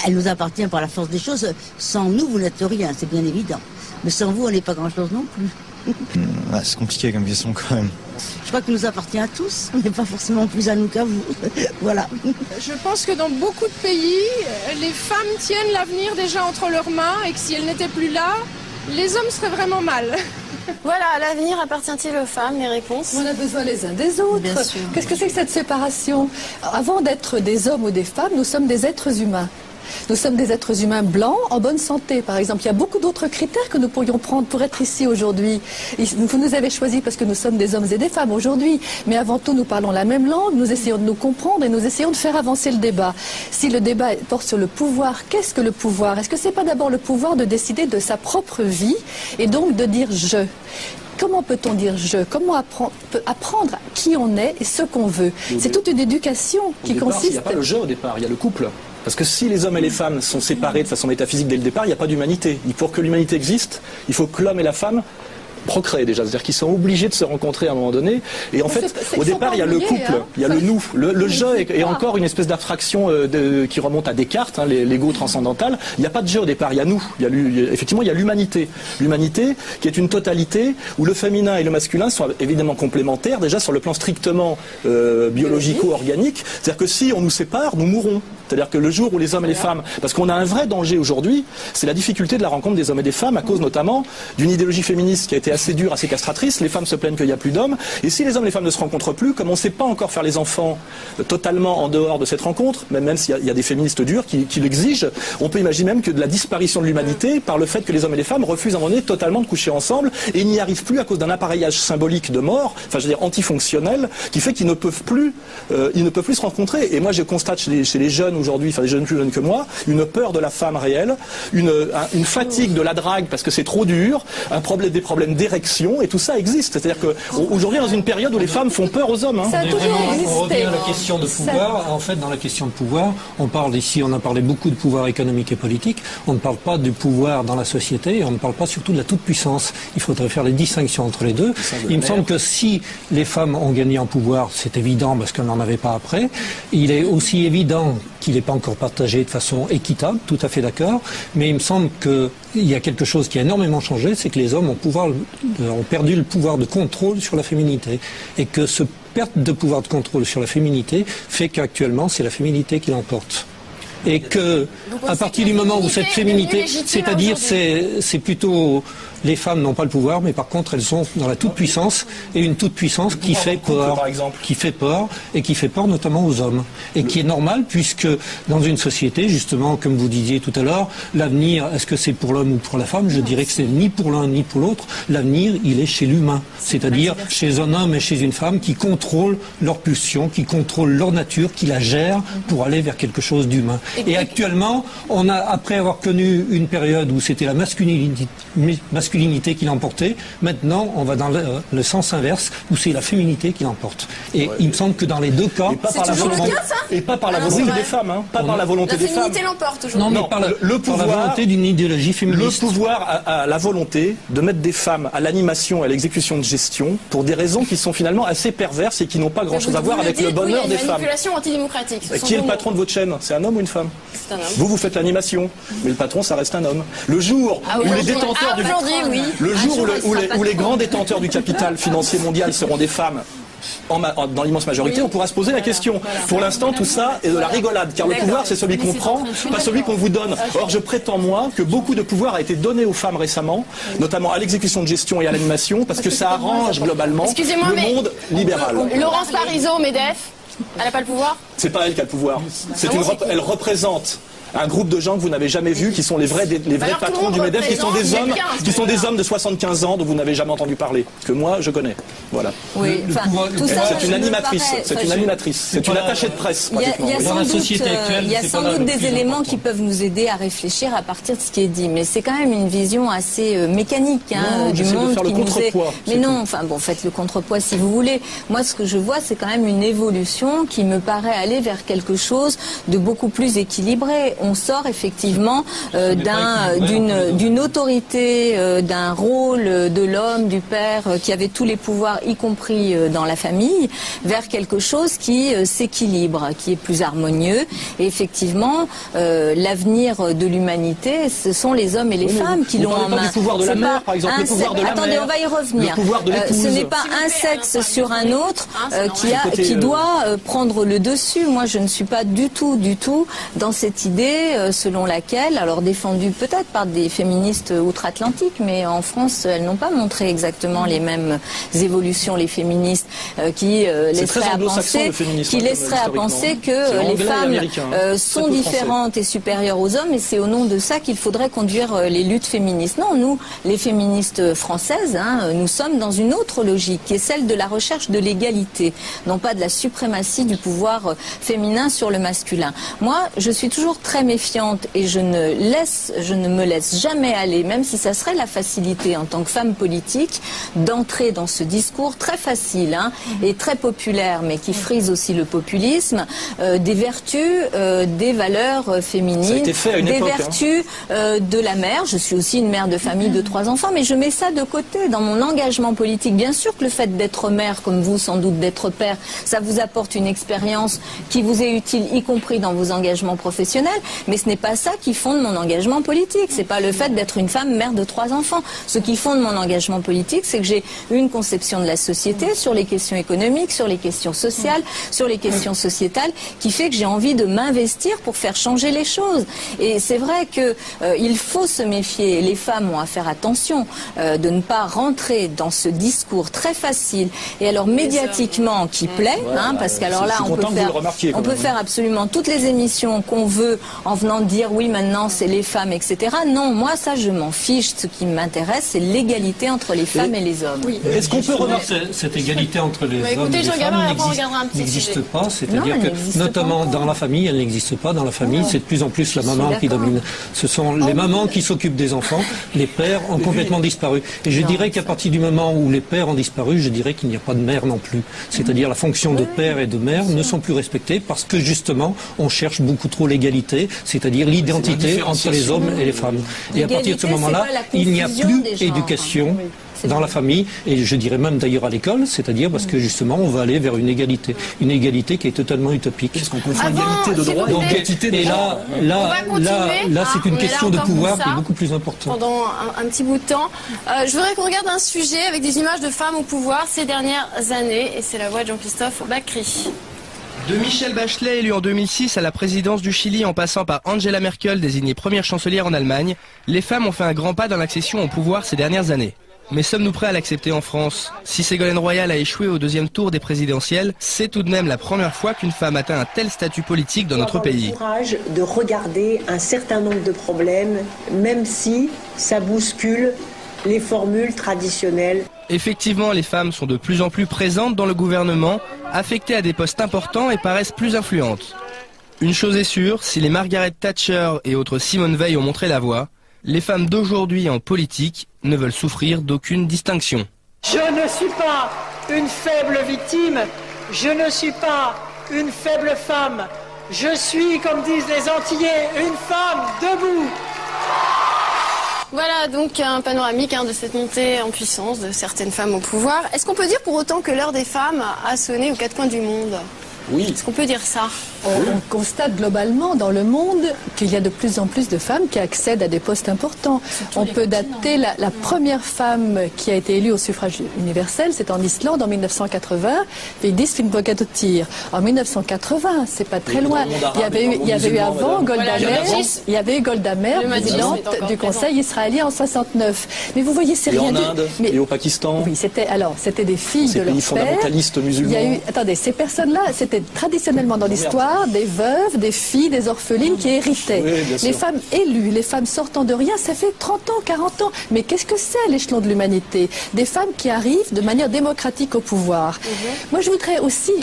Elle nous appartient par la force des choses. Sans nous, vous n'êtes rien, c'est bien évident. Mais sans vous, on n'est pas grand-chose non plus. C'est compliqué comme question quand même. Je crois qu'il nous appartient à tous, mais pas forcément plus à nous qu'à vous. Voilà. Je pense que dans beaucoup de pays, les femmes tiennent l'avenir déjà entre leurs mains et que si elles n'étaient plus là, les hommes seraient vraiment mal. Voilà, l'avenir appartient-il aux femmes? Les réponses. On a besoin les uns des autres. Qu'est-ce que c'est que cette séparation? Avant d'être des hommes ou des femmes, nous sommes des êtres humains. Nous sommes des êtres humains blancs en bonne santé, par exemple. Il y a beaucoup d'autres critères que nous pourrions prendre pour être ici aujourd'hui. Vous nous avez choisis parce que nous sommes des hommes et des femmes aujourd'hui. Mais avant tout, nous parlons la même langue, nous essayons de nous comprendre et nous essayons de faire avancer le débat. Si le débat porte sur le pouvoir, qu'est-ce que le pouvoir? Est-ce que c'est pas d'abord le pouvoir de décider de sa propre vie et donc de dire « je ». Comment peut-on dire « je » Comment apprendre qui on est et ce qu'on veut? C'est toute une éducation qui consiste... Il n'y a pas le jeu au départ, il y a le couple. Parce que si les hommes et les femmes sont séparés de façon métaphysique dès le départ, il n'y a pas d'humanité. Pour que l'humanité existe, il faut que l'homme et la femme procréer déjà, c'est-à-dire qu'ils sont obligés de se rencontrer à un moment donné. Et en fait, au départ, il y a le couple, il y a le nous. Le jeu est encore une espèce d'abstraction qui remonte à Descartes, l'ego transcendantal. Il n'y a pas de jeu au départ, il y a nous. Effectivement, il y a l'humanité. L'humanité qui est une totalité où le féminin et le masculin sont évidemment complémentaires, déjà sur le plan strictement biologico-organique. C'est-à-dire que si on nous sépare, nous mourrons. C'est-à-dire que le jour où les hommes et les femmes... Parce qu'on a un vrai danger aujourd'hui, c'est la difficulté de la rencontre des hommes et des femmes à cause notamment d'une idéologie féministe qui a été assez dure, assez castratrice. Les femmes se plaignent qu'il n'y a plus d'hommes. Et si les hommes et les femmes ne se rencontrent plus, comme on ne sait pas encore faire les enfants totalement en dehors de cette rencontre, même s'il y a des féministes dures qui l'exigent, on peut imaginer même que de la disparition de l'humanité par le fait que les hommes et les femmes refusent à un moment donné totalement de coucher ensemble et n'y arrivent plus à cause d'un appareillage symbolique de mort, enfin je veux dire antifonctionnel, qui fait qu'ils ne peuvent plus se rencontrer. Et moi je constate chez les jeunes aujourd'hui, enfin des jeunes plus jeunes que moi, une peur de la femme réelle, une fatigue de la drague parce que c'est trop dur, des problèmes d'érection, et tout ça existe. C'est-à-dire qu'aujourd'hui, dans une période où les femmes font peur aux hommes. Ça a toujours existé. On revient à la question de pouvoir. En fait, dans la question de pouvoir, on a parlé beaucoup de pouvoir économique et politique. On ne parle pas du pouvoir dans la société et on ne parle pas surtout de la toute-puissance. Il faudrait faire les distinctions entre les deux. Il me semble que si les femmes ont gagné en pouvoir, c'est évident parce qu'elles n'en avaient pas après. Il est aussi évident qu'il n'est pas encore partagé de façon équitable, tout à fait d'accord, mais il me semble qu'il y a quelque chose qui a énormément changé, c'est que les hommes ont perdu le pouvoir de contrôle sur la féminité, et que ce perte de pouvoir de contrôle sur la féminité fait qu'actuellement c'est la féminité qui l'emporte. Et que, à partir du moment où cette féminité, c'est-à-dire c'est plutôt... Les femmes n'ont pas le pouvoir, mais par contre elles sont dans la toute-puissance, et une toute-puissance qui fait peur, et qui fait peur notamment aux hommes. Et qui est normal, puisque dans une société, justement, comme vous disiez tout à l'heure, l'avenir, est-ce que c'est pour l'homme ou pour la femme? Je dirais que c'est ni pour l'un ni pour l'autre. L'avenir, il est chez l'humain, c'est-à-dire chez un homme et chez une femme qui contrôlent leur pulsion, qui contrôlent leur nature, qui la gèrent pour aller vers quelque chose d'humain. Et actuellement, on a, après avoir connu une période où c'était la masculinité qui l'emportait, maintenant on va dans le sens inverse où c'est la féminité qui l'emporte. Et il me semble que dans les deux cas... Et pas par la volonté des femmes, hein. Pas par la volonté des femmes. La féminité l'emporte aujourd'hui. Non, mais par la volonté d'une idéologie féministe. Le pouvoir a la volonté de mettre des femmes à l'animation et à l'exécution de gestion pour des raisons qui sont finalement assez perverses et qui n'ont pas grand-chose à voir avec le bonheur des femmes. Manipulation antidémocratique. Qui est le patron de votre chaîne? C'est un homme ou une femme? C'est un homme. Vous faites l'animation, mais le patron, ça reste un homme. Le jour où les détenteurs où les grands détenteurs du capital financier mondial seront des femmes, dans l'immense majorité, on pourra se poser la question. Pour l'instant, tout ça est de la rigolade, car le pouvoir, c'est celui qu'on prend, pas celui qu'on vous donne. Or, je prétends, moi, que beaucoup de pouvoir a été donné aux femmes récemment, notamment à l'exécution de gestion et à l'animation, parce que ça arrange globalement le monde libéral. Laurence Parisot, MEDEF, elle n'a pas le pouvoir? C'est pas elle qui a le pouvoir. Elle représente un groupe de gens que vous n'avez jamais vus, qui sont les vrais patrons du MEDEF, qui sont des hommes de 75 ans dont vous n'avez jamais entendu parler, que moi je connais. Voilà. Oui, c'est une animatrice, c'est une attachée de presse. Il y a sans doute des éléments qui peuvent nous aider à réfléchir à partir de ce qui est dit, mais c'est quand même une vision assez mécanique du monde qui nous est. Mais non, enfin bon, faites le contrepoids si vous voulez. Moi, ce que je vois, c'est quand même une évolution qui me paraît aller vers quelque chose de beaucoup plus équilibré. On sort effectivement d'une autorité, d'un rôle de l'homme, du père, qui avait tous les pouvoirs, y compris dans la famille, vers quelque chose qui s'équilibre, qui est plus harmonieux. Et effectivement, l'avenir de l'humanité, ce sont les hommes et les femmes qui l'ont en main. Du pouvoir de la mère, par exemple, le pouvoir de la Attendez, mère, on va y revenir. Ce n'est pas un sexe sur un autre qui doit prendre le dessus. Moi, je ne suis pas du tout dans cette idée selon laquelle, alors défendue peut-être par des féministes outre-Atlantique, mais en France, elles n'ont pas montré exactement les mêmes évolutions, les féministes, qui laisseraient à penser que les femmes sont différentes et supérieures aux hommes, et c'est au nom de ça qu'il faudrait conduire les luttes féministes. Non, nous, les féministes françaises, nous sommes dans une autre logique, qui est celle de la recherche de l'égalité, non pas de la suprématie du pouvoir féminin sur le masculin. Moi, je suis toujours très méfiante et je ne me laisse jamais aller, même si ça serait la facilité en tant que femme politique, d'entrer dans ce discours très facile et très populaire, mais qui frise aussi le populisme, des vertus, des valeurs féminines, des vertus de la mère. Je suis aussi une mère de famille de 3 enfants, mais je mets ça de côté dans mon engagement politique. Bien sûr que le fait d'être mère, comme vous sans doute d'être père, ça vous apporte une expérience qui vous est utile, y compris dans vos engagements professionnels, mais ce n'est pas ça qui fonde mon engagement politique. C'est pas le fait d'être une femme mère de 3 enfants. Ce qui fonde mon engagement politique, c'est que j'ai une conception de la société sur les questions économiques, sur les questions sociales, sur les questions sociétales, qui fait que j'ai envie de m'investir pour faire changer les choses. Et c'est vrai que il faut se méfier. Les femmes ont à faire attention de ne pas rentrer dans ce discours très facile et alors médiatiquement qui plaît, parce qu'alors là on peut faire absolument toutes les émissions qu'on veut en venant de dire oui maintenant c'est les femmes, etc. Non, moi ça je m'en fiche. Ce qui m'intéresse c'est l'égalité entre les femmes et les hommes. Oui. Est-ce qu'on peut remarquer cette égalité entre les hommes et les femmes n'existe pas, c'est-à-dire que notamment dans la famille elle n'existe pas. Dans la famille c'est de plus en plus la maman qui domine. Ce sont les mamans qui s'occupent des enfants, les pères ont complètement disparu. Et je dirais qu'à partir du moment où les pères ont disparu, je dirais qu'il n'y a pas de mère non plus. C'est-à-dire la fonction de père et de mère ne sont plus respectées parce que justement on cherche beaucoup trop l'égalité, c'est-à-dire l'identité entre les hommes et les femmes. Et à partir de ce moment-là, il n'y a plus d'éducation dans la famille, et je dirais même d'ailleurs à l'école, c'est-à-dire parce que justement on va aller vers une égalité qui est totalement utopique. Est-ce qu'on confond égalité de droit et égalité de droit? Là c'est une question de pouvoir qui est beaucoup plus importante. Pendant un petit bout de temps, je voudrais qu'on regarde un sujet avec des images de femmes au pouvoir ces dernières années, et c'est la voix de Jean-Christophe Bacri. De Michelle Bachelet, élue en 2006 à la présidence du Chili, en passant par Angela Merkel, désignée première chancelière en Allemagne, les femmes ont fait un grand pas dans l'accession au pouvoir ces dernières années. Mais sommes-nous prêts à l'accepter en France? Si Ségolène Royal a échoué au 2e tour des présidentielles, c'est tout de même la première fois qu'une femme atteint un tel statut politique dans notre pays. Le courage de regarder un certain nombre de problèmes, même si ça bouscule les formules traditionnelles. Effectivement, les femmes sont de plus en plus présentes dans le gouvernement, affectées à des postes importants et paraissent plus influentes. Une chose est sûre, si les Margaret Thatcher et autres Simone Veil ont montré la voie, les femmes d'aujourd'hui en politique ne veulent souffrir d'aucune distinction. Je ne suis pas une faible victime, je ne suis pas une faible femme, je suis, comme disent les Antillais, une femme debout. Voilà donc un panoramique de cette montée en puissance de certaines femmes au pouvoir. Est-ce qu'on peut dire pour autant que l'heure des femmes a sonné aux 4 coins du monde? Oui. Est-ce qu'on peut dire ça? On constate globalement dans le monde qu'il y a de plus en plus de femmes qui accèdent à des postes importants. On peut dater la première femme qui a été élue au suffrage universel, c'est en Islande en 1980, Vigdis Finnbogadóttir. En 1980, c'est pas très loin. Il y avait eu avant Golda Meir, présidente du Conseil israélien en 69. Mais vous voyez, c'est rien. Et en Inde, et au Pakistan. Oui, c'était des filles de leur pays fondamentalistes musulmans. Attendez, ces personnes-là, c'était traditionnellement dans l'histoire des veuves, des filles, des orphelines qui héritaient. Oui, les femmes élues, les femmes sortant de rien, ça fait 30 ans, 40 ans. Mais qu'est-ce que c'est l'échelon de l'humanité? Des femmes qui arrivent de manière démocratique au pouvoir. Moi, je voudrais aussi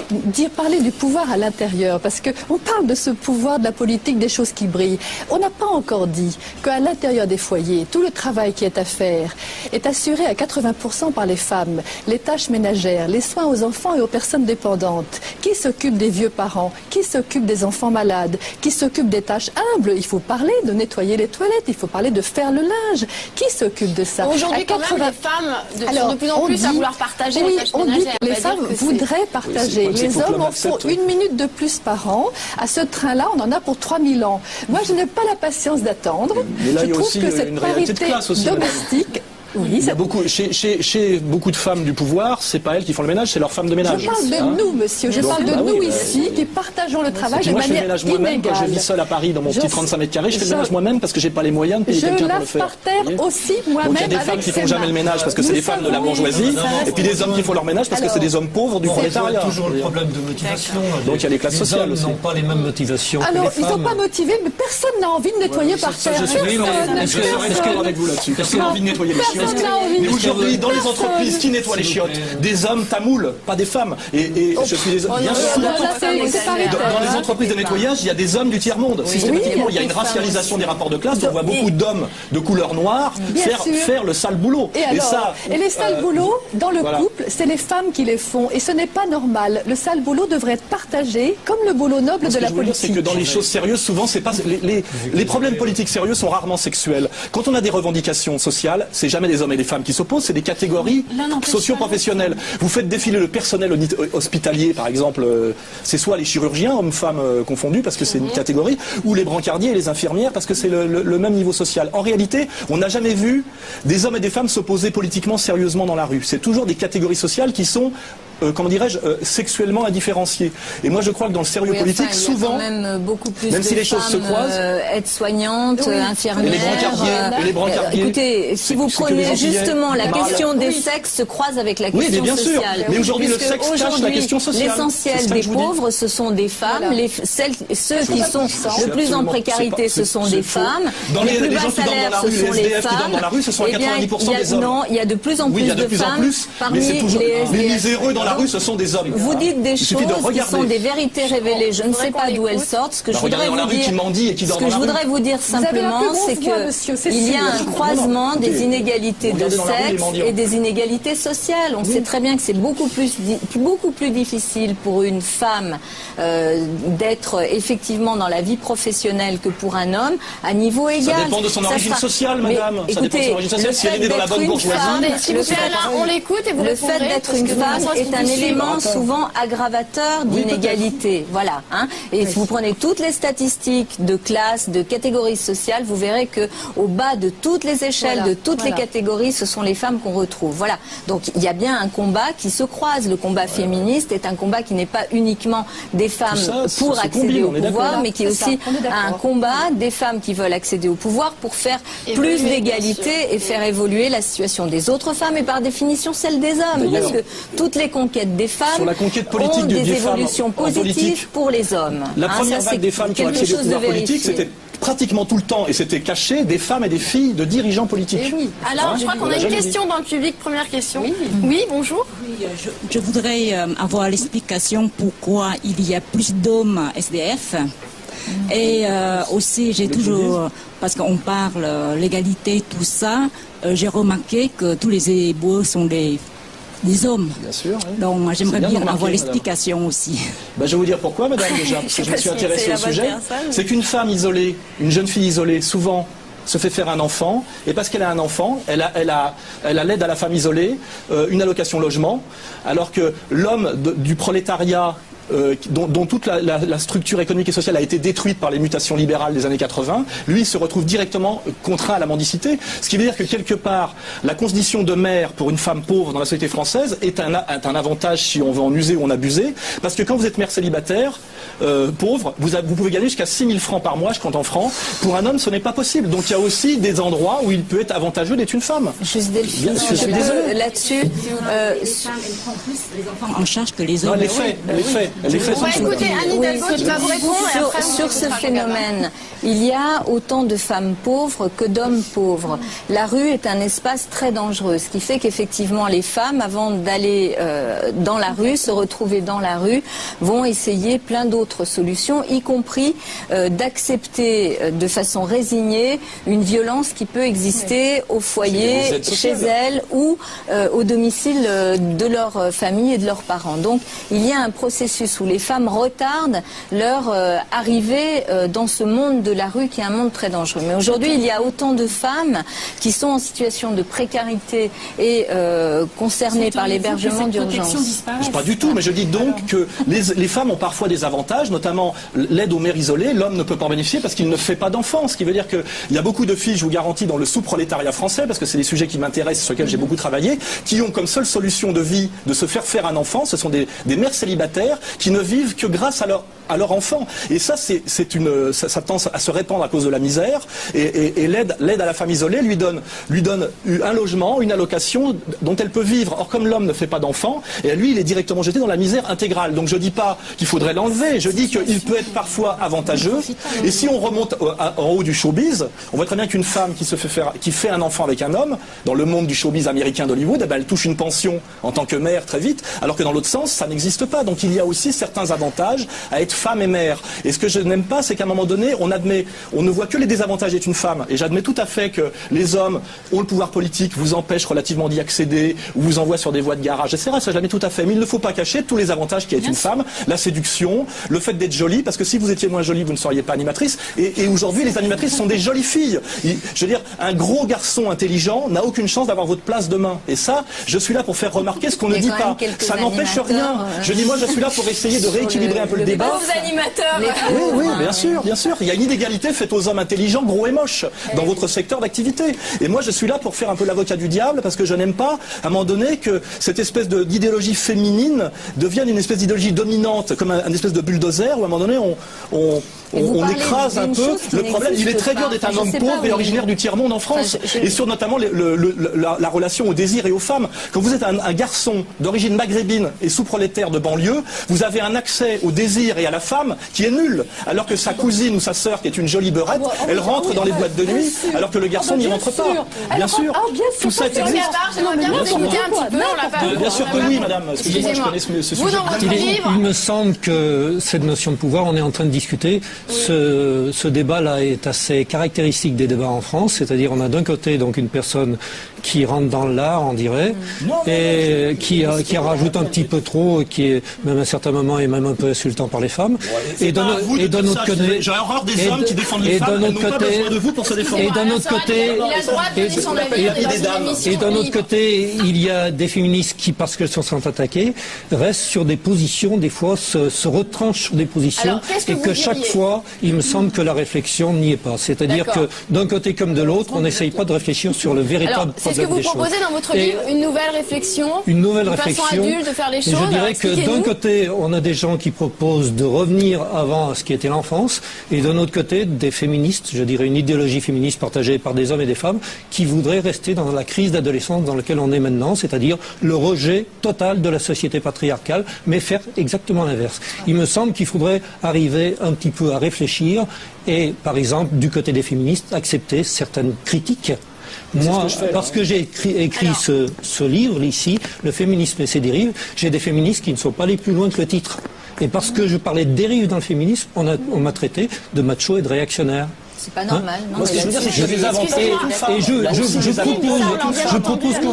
parler du pouvoir à l'intérieur, parce qu'on parle de ce pouvoir de la politique, des choses qui brillent. On n'a pas encore dit qu'à l'intérieur des foyers, tout le travail qui est à faire est assuré à 80% par les femmes. Les tâches ménagères, les soins aux enfants et aux personnes dépendantes. Qui s'occupe des vieux parents? Qui s'occupe des enfants malades? Qui s'occupe des tâches humbles? Il faut parler de nettoyer les toilettes, il faut parler de faire le linge. Qui s'occupe de ça? Aujourd'hui, quand même, les femmes sont de plus en plus à vouloir partager les tâches ménagères. On dit que les femmes voudraient partager. Les hommes en font 1 minute de plus par an. À ce train-là, on en a pour 3000 ans. Moi, je n'ai pas la patience d'attendre. Mais là, je il y a trouve aussi que cette une réalité parité de classe aussi. domestique... Oui, il y a chez beaucoup de femmes du pouvoir, c'est pas elles qui font le ménage, c'est leurs femmes de ménage. Je parle de nous, monsieur. Je parle de nous ici, qui partageons le travail de manière inégale. Moi, je fais le ménage moi-même quand je vis seul à Paris dans mon petit 35 mètres carrés. Je fais le ménage moi-même parce que j'ai pas les moyens de payer quelqu'un pour le faire. Je lave par terre aussi moi-même. Donc il y a des femmes qui font jamais le ménage parce que c'est des femmes de la bourgeoisie, et puis des hommes qui font leur ménage parce que c'est des hommes pauvres du prolétariat. C'est toujours le problème de motivation. Donc il y a les classes sociales aussi. Les hommes n'ont pas les mêmes motivations que les femmes. Alors, ils ne sont pas motivés, mais personne n'a envie de nettoyer par terre. Je suis d'accord avec vous là-dessus. Personne n'a envie de nettoyer les chiottes. Aujourd'hui, dans les entreprises qui nettoient les chiottes, des hommes tamouls, pas des femmes. Et je suis bien sûr. Dans les entreprises de nettoyage, il y a des hommes du tiers-monde. Systématiquement, il y a une racialisation des rapports de classe. On voit beaucoup d'hommes de couleur noire faire le sale boulot. Et les sales boulots, dans le couple, c'est les femmes qui les font. Et ce n'est pas normal. Le sale boulot devrait être partagé comme le boulot noble de la politique. C'est que dans les choses sérieuses, souvent, c'est pas les problèmes politiques sérieux sont rarement sexuels. Quand on a des revendications sociales, c'est jamais des hommes et des femmes qui s'opposent, c'est des catégories socio-professionnelles. Vous faites défiler le personnel hospitalier, par exemple, c'est soit les chirurgiens, hommes-femmes confondus, parce que c'est une catégorie, ou les brancardiers et les infirmières, parce que c'est le même niveau social. En réalité, on n'a jamais vu des hommes et des femmes s'opposer politiquement sérieusement dans la rue. C'est toujours des catégories sociales qui sont comment dirais-je, sexuellement indifférenciées. Et moi je crois que dans le sérieux politique, souvent, même beaucoup plus même si les choses se croisent, aides-soignantes, infirmières, et les brancardiers. Écoutez, si vous prenez justement la question des sexes se croise avec la question bien sûr. sociale. Mais aujourd'hui le sexe cache la question sociale. L'essentiel des pauvres, ce sont des femmes. Ceux qui sont le plus en précarité, ce sont des femmes. Les plus bas salaires, ce sont les femmes. Ce sont 90% des hommes. Non, il y a de plus en plus de femmes parmi les miséreux dans la rue, ce sont des hommes. Vous dites des choses qui sont des vérités révélées. Je ne sais pas d'où elles sortent. Ce que je voudrais vous dire simplement, c'est qu'il y a un croisement des inégalités de sexe et des inégalités sociales. On sait très bien que c'est beaucoup plus difficile pour une femme d'être effectivement dans la vie professionnelle que pour un homme à niveau égal. Ça dépend de son origine sociale, madame. Ça dépend de son origine sociale. Si elle est dans la bonne bourgeoisie. On l'écoute et vous répondrez. Le fait d'être une femme est un élément souvent aggravateur d'inégalité. Voilà. Et si vous prenez toutes les statistiques de classe, de catégories sociales, vous verrez que au bas de toutes les échelles, de toutes les catégories, ce sont les femmes qu'on retrouve. Voilà. Donc il y a bien un combat qui se croise. Le combat féministe est un combat qui n'est pas uniquement des femmes pour accéder au pouvoir, mais qui est aussi un combat des femmes qui veulent accéder au pouvoir pour faire plus d'égalité et faire évoluer la situation des autres femmes et par définition celle des hommes. Parce que toutes les conquêtes des femmes ont des évolutions positives pour les hommes. La première vague des femmes qui ont accédé au pouvoir politique, c'était pratiquement tout le temps, et c'était caché, des femmes et des filles de dirigeants politiques. Alors, je crois qu'on a une question dans le public. Première question. Oui, bonjour. Oui, je voudrais avoir l'explication pourquoi il y a plus d'hommes SDF. Et aussi, j'ai toujours, parce qu'on parle l'égalité, tout ça, j'ai remarqué que tous les éboueurs sont des hommes. Bien sûr. Oui. Donc moi j'aimerais bien avoir l'explication aussi. Je vais vous dire pourquoi, madame, déjà, parce que je me suis intéressé au sujet. C'est qu'une femme isolée, une jeune fille isolée, souvent se fait faire un enfant, et parce qu'elle a un enfant, elle a l'aide à la femme isolée, une allocation logement, alors que l'homme du prolétariat dont toute la structure économique et sociale a été détruite par les mutations libérales des années 80, lui se retrouve directement contraint à la mendicité. Ce qui veut dire que quelque part, la condition de mère pour une femme pauvre dans la société française est un avantage si on veut en user ou en abuser, parce que quand vous êtes mère célibataire, pauvre, vous pouvez gagner jusqu'à 6 000 francs par mois, je compte en francs. Pour un homme, ce n'est pas possible. Donc il y a aussi des endroits où il peut être avantageux d'être une femme. Juste Delphine, je suis désolé. Là-dessus, les femmes prennent plus les enfants en charge que les hommes. Non, les faits. On va écouter Anne Hidalgo qui va vous répondre. Sur ce phénomène, il y a autant de femmes pauvres que d'hommes pauvres. La rue est un espace très dangereux, ce qui fait qu'effectivement les femmes, avant d'aller dans la rue, se retrouver dans la rue, vont essayer plein d'autres solutions, y compris d'accepter de façon résignée une violence qui peut exister au foyer, chez elles ou au domicile de leur famille et de leurs parents. Donc il y a un processus où les femmes retardent leur arrivée dans ce monde de la rue qui est un monde très dangereux. Mais aujourd'hui, il y a autant de femmes qui sont en situation de précarité et concernées par l'hébergement d'urgence. Pas du tout, mais je dis donc que les femmes ont parfois des avantages, notamment l'aide aux mères isolées. L'homme ne peut pas en bénéficier parce qu'il ne fait pas d'enfants. Ce qui veut dire qu'il y a beaucoup de filles, je vous garantis, dans le sous-prolétariat français, parce que c'est des sujets qui m'intéressent, sur lesquels j'ai beaucoup travaillé, qui ont comme seule solution de vie de se faire un enfant. Ce sont des mères célibataires qui ne vivent que grâce à leur enfant. Et ça, ça tend à se répandre à cause de la misère. Et l'aide à la femme isolée lui donne un logement, une allocation dont elle peut vivre. Or, comme l'homme ne fait pas d'enfant, et lui, il est directement jeté dans la misère intégrale. Donc, je dis pas qu'il faudrait l'enlever. Je dis qu'il peut être parfois avantageux. Et si on remonte en haut du showbiz, on voit très bien qu'une femme qui fait un enfant avec un homme, dans le monde du showbiz américain d'Hollywood, eh ben, elle touche une pension en tant que mère très vite, alors que dans l'autre sens, ça n'existe pas. Donc, il y a aussi certains avantages à être femme et mère. Et ce que je n'aime pas, c'est qu'à un moment donné, on ne voit que les désavantages d'être une femme. Et j'admets tout à fait que les hommes ont le pouvoir politique, vous empêchent relativement d'y accéder, ou vous envoient sur des voies de garage, etc. Ça, j'admets tout à fait. Mais il ne faut pas cacher tous les avantages qu'il y a une femme, la séduction, le fait d'être jolie, parce que si vous étiez moins jolie, vous ne seriez pas animatrice. Et aujourd'hui, les animatrices sont des jolies filles. Je veux dire, un gros garçon intelligent n'a aucune chance d'avoir votre place demain. Et ça, je suis là pour faire remarquer ce qu'on ne dit pas. Ça n'empêche rien. Je dis, moi, je suis là pour essayer de rééquilibrer un peu le débat. Oui, bien sûr. Il y a une inégalité faite aux hommes intelligents, gros et moches, dans votre secteur d'activité. Et moi, je suis là pour faire un peu l'avocat du diable, parce que je n'aime pas, à un moment donné, que cette espèce d'idéologie féminine devienne une espèce d'idéologie dominante, comme un espèce de bulldozer, où à un moment donné, on écrase un peu le problème. Il est très dur d'être un homme pauvre et originaire du tiers-monde en France, et sur notamment la relation au désir et aux femmes. Quand vous êtes un garçon d'origine maghrébine et sous-prolétaire de banlieue, vous avez un accès au désir et à la femme qui est nul, alors que sa cousine ou sa sœur, qui est une jolie beurette, elle rentre dans les boîtes de nuit, alors que le garçon n'y rentre pas. Bien sûr, tout ça existe. Bien sûr que oui, madame. Excusez-moi, je connais ce sujet. Il me semble que cette notion de pouvoir, on est en train de discuter. Ce débat-là est assez caractéristique des débats en France, c'est-à-dire on a d'un côté donc une personne qui rentre dans l'art, on dirait, et qui rajoute un petit peu trop, qui est même à un certain moment est même un peu insultant par les femmes. Et d'un autre côté, j'aurais horreur des hommes qui défendent les femmes. Elles n'ont pas besoin de vous pour se défendre. Et d'un autre côté, il y a des féministes qui, parce qu'elles sont attaquées, restent sur des positions, des fois se retranchent sur des positions, et que chaque fois, il me semble que la réflexion n'y est pas. C'est-à-dire que d'un côté comme de l'autre, on n'essaye pas de réfléchir sur le véritable problème. C'est ce que vous proposez dans votre livre, une nouvelle réflexion, une façon adulte de faire les choses. Je dirais que d'un côté, on a des gens qui proposent de revenir avant à ce qui était l'enfance, et d'un autre côté, des féministes, je dirais une idéologie féministe partagée par des hommes et des femmes, qui voudraient rester dans la crise d'adolescence dans laquelle on est maintenant, c'est-à-dire le rejet total de la société patriarcale, mais faire exactement l'inverse. Il me semble qu'il faudrait arriver un petit peu à réfléchir et, par exemple, du côté des féministes, accepter certaines critiques. Moi, parce que j'ai écrit ce livre ici, Le féminisme et ses dérives, j'ai des féministes qui ne sont pas allés plus loin que le titre. Et parce que je parlais de dérives dans le féminisme, on m'a traité de macho et de réactionnaire. C'est pas normal. Hein? Non, Moi, ce que je veux dire, c'est que je propose qu'on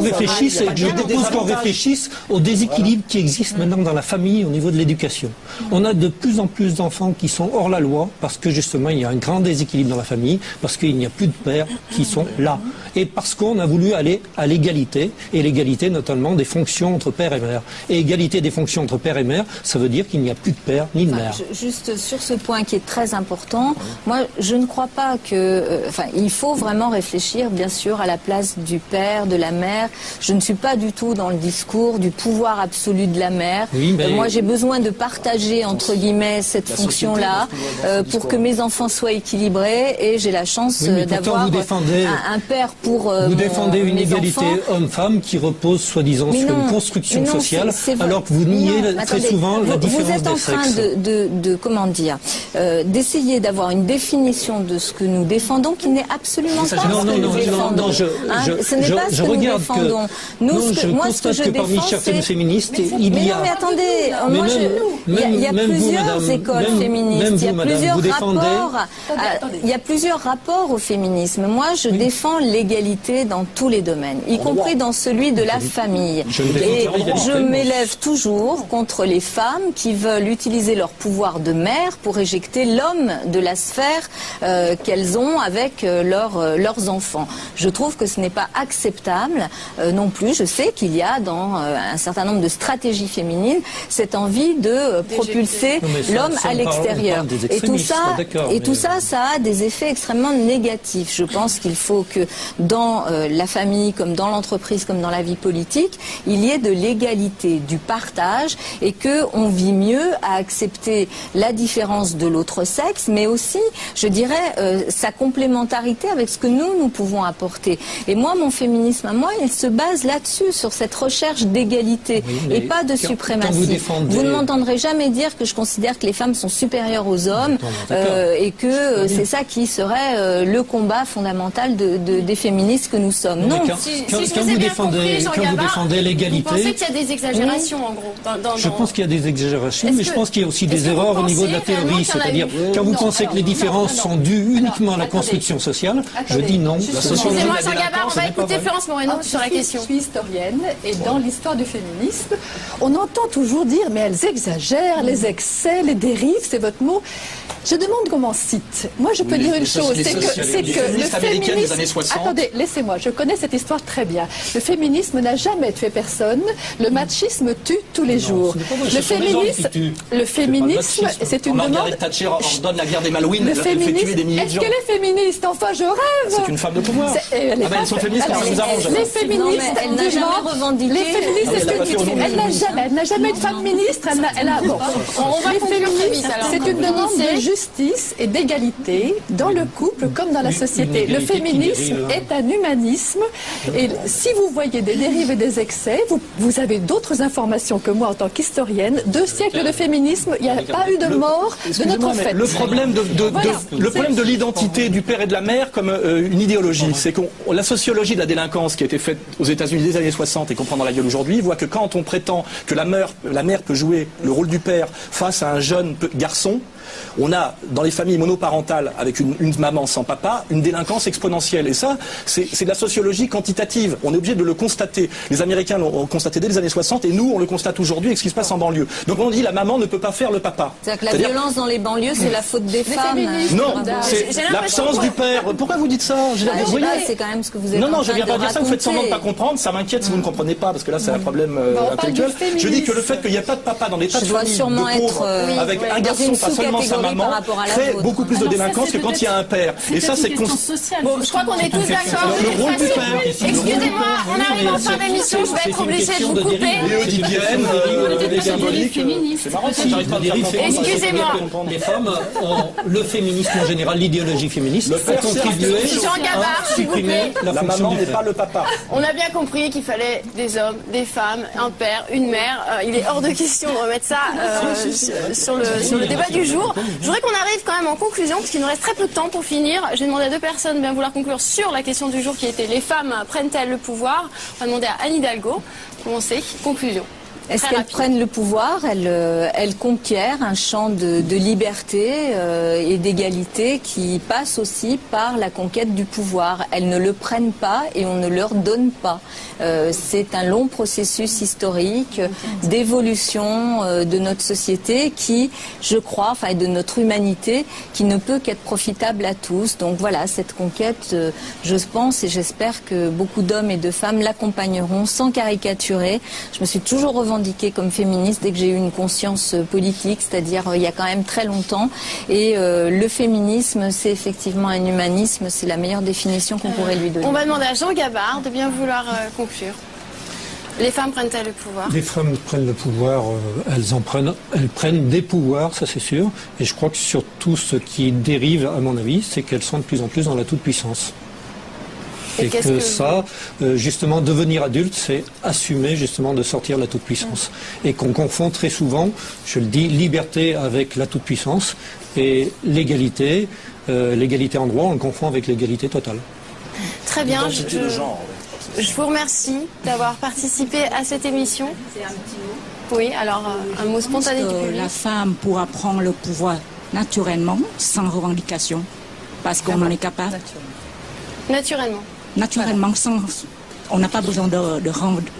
réfléchisse, au déséquilibre qui existe maintenant dans la famille au niveau de l'éducation. On a de plus en plus d'enfants qui sont hors la loi parce que justement il y a un grand déséquilibre dans la famille, parce qu'il n'y a plus de pères qui sont là. Et parce qu'on a voulu aller à l'égalité, et l'égalité notamment des fonctions entre père et mère. Et égalité des fonctions entre père et mère, ça veut dire qu'il n'y a plus de père ni de mère. Juste sur ce point qui est très important, moi je ne crois pas que... il faut vraiment réfléchir bien sûr à la place du père, de la mère. Je ne suis pas du tout dans le discours du pouvoir absolu de la mère. Oui, moi j'ai besoin de partager entre guillemets cette fonction-là pour que mes enfants soient équilibrés, et j'ai la chance d'avoir un père pour vous défendez une égalité homme-femme qui repose soi-disant sur une construction sociale, alors que vous niez très souvent la différence des sexes. Vous êtes en train comment dire, d'essayer d'avoir une définition de ce que nous défendons qui n'est absolument pas ce que nous défendons. Ce n'est pas ce que nous défendons. Moi, ce que je défends, parmi certaines féministes, il y a... Mais attendez, il y a plusieurs écoles féministes, il y a plusieurs rapports au féminisme. Moi, je défends l'égalité dans tous les domaines, y compris dans celui de la famille. Et je m'élève toujours contre les femmes qui veulent utiliser leur pouvoir de mère pour éjecter l'homme de la sphère qu'elles ont avec leurs enfants. Je trouve que ce n'est pas acceptable non plus. Je sais qu'il y a dans un certain nombre de stratégies féminines cette envie de propulser l'homme à l'extérieur. Et tout ça, ça a des effets extrêmement négatifs. Je pense qu'il faut que dans la famille, comme dans l'entreprise, comme dans la vie politique, il y ait de l'égalité, du partage, et qu'on vit mieux à accepter la différence de l'autre sexe, mais aussi, je dirais, sa complémentarité avec ce que nous pouvons apporter. Et moi, mon féminisme à moi, il se base là-dessus, sur cette recherche d'égalité, et pas de suprématie. Vous ne m'entendrez jamais dire que je considère que les femmes sont supérieures aux hommes, et que c'est ça qui serait le combat fondamental des féministes que nous sommes. Non. Quand vous défendez l'égalité... Vous pensez qu'il y a des exagérations, en gros Je pense qu'il y a des exagérations, mais je pense qu'il y a aussi des erreurs au niveau de la théorie. C'est-à-dire, quand vous pensez que les différences sont dues uniquement à la construction sociale, je dis non. Excusez-moi, Jean Gabard, on va écouter Florence Moreno sur la question. Je suis historienne, et dans l'histoire du féminisme, on entend toujours dire, mais elles exagèrent, les excès, les dérives, c'est votre mot. Je demande comment on cite. Moi, je peux dire une chose, c'est que le féminisme... Attendez, laissez-moi, je connais cette histoire très bien. Le féminisme n'a jamais tué personne. Le machisme tue tous les jours. Le féminisme, c'est une demande... Margaret Thatcher ordonne la guerre des Malouines, elle fait tuer des milliers de gens. Est-ce qu'elle est féministe? Enfin, je rêve. C'est une femme de pouvoir. Elles sont féministes quand ça vous arrange. Les féministes, elle n'a jamais revendiqué. Les féministes, elle n'a jamais de femme ministre. C'est une demande de justice et d'égalité dans le couple comme dans la société. Le féminisme est un humanisme, et si vous voyez des dérives et des excès, vous avez d'autres informations que moi en tant qu'historienne. 2 siècles de féminisme, il n'y a pas eu de mort de notre fait. Le problème de l'identité du père et de la mère comme une idéologie, c'est que la sociologie de la délinquance qui a été faite aux États-Unis des années 60 et qu'on prend dans la gueule aujourd'hui voit que quand on prétend que la mère peut jouer le rôle du père face à un jeune garçon, on a, dans les familles monoparentales, avec une maman sans papa, une délinquance exponentielle. Et ça, c'est de la sociologie quantitative. On est obligé de le constater. Les Américains l'ont constaté dès les années 60, et nous, on le constate aujourd'hui avec ce qui se passe en banlieue. Donc on dit la maman ne peut pas faire le papa. C'est-à-dire que la violence dans les banlieues, c'est la faute des femmes. Non, c'est l'absence du père. Pourquoi vous dites ça? C'est quand même ce que vous êtes Non, je ne viens pas dire ça, vous faites semblant de pas comprendre. Ça m'inquiète si vous ne comprenez pas, parce que là, c'est un problème intellectuel. Je dis que le fait qu'il n'y a pas de papa dans les tas de familles de pauvres, avec un garçon, pas seulement sa maman, crée beaucoup plus de délinquance que quand il y a un père. Et ça, c'est bon, je crois qu'on est tous d'accord. Le rôle du père. Excusez-moi, on arrive en fin d'émission, je vais être obligée de vous couper. C'est marrant si j'arrive pas à dire. Excusez-moi. Les femmes ont le féminisme en général, l'idéologie féministe, a contribué Jean Gabard, s'il vous plaît. La maman n'est pas le papa. On a bien compris qu'il fallait des hommes, des femmes, un père, une mère. Il est hors de question de remettre ça sur le débat du jour. Je voudrais qu'on arrive quand même en conclusion, parce qu'il nous reste très peu de temps pour finir. J'ai demandé à 2 personnes de bien vouloir conclure sur la question du jour qui était: les femmes prennent-elles le pouvoir? On va demander à Anne Hidalgo. Commencez. Conclusion. Est-ce qu'elles prennent le pouvoir? Elles conquièrent un champ de liberté et d'égalité qui passe aussi par la conquête du pouvoir. Elles ne le prennent pas et on ne leur donne pas. C'est un long processus historique d'évolution de notre société qui, je crois, enfin, et de notre humanité, qui ne peut qu'être profitable à tous. Donc voilà, cette conquête, je pense et j'espère que beaucoup d'hommes et de femmes l'accompagneront sans caricaturer. Je me suis toujours revendiquée comme féministe dès que j'ai eu une conscience politique, c'est-à-dire il y a quand même très longtemps. Et le féminisme, c'est effectivement un humanisme, c'est la meilleure définition qu'on pourrait lui donner. On va demander à Jean Gabard de bien vouloir conclure. Les femmes prennent-elles le pouvoir? Les femmes prennent le pouvoir, elles prennent des pouvoirs, ça c'est sûr. Et je crois que surtout ce qui dérive, à mon avis, c'est qu'elles sont de plus en plus dans la toute-puissance. Et que ça, justement, devenir adulte, c'est assumer justement de sortir de la toute-puissance. Et qu'on confond très souvent, je le dis, liberté avec la toute-puissance et l'égalité. L'égalité en droit, on le confond avec l'égalité totale. Très bien. Je vous remercie d'avoir participé à cette émission. C'est un petit mot. Oui, alors un mot spontané du public. La femme pourra prendre le pouvoir naturellement, sans revendication, parce qu'on en est capable. Naturellement. Naturellement, on n'a pas besoin de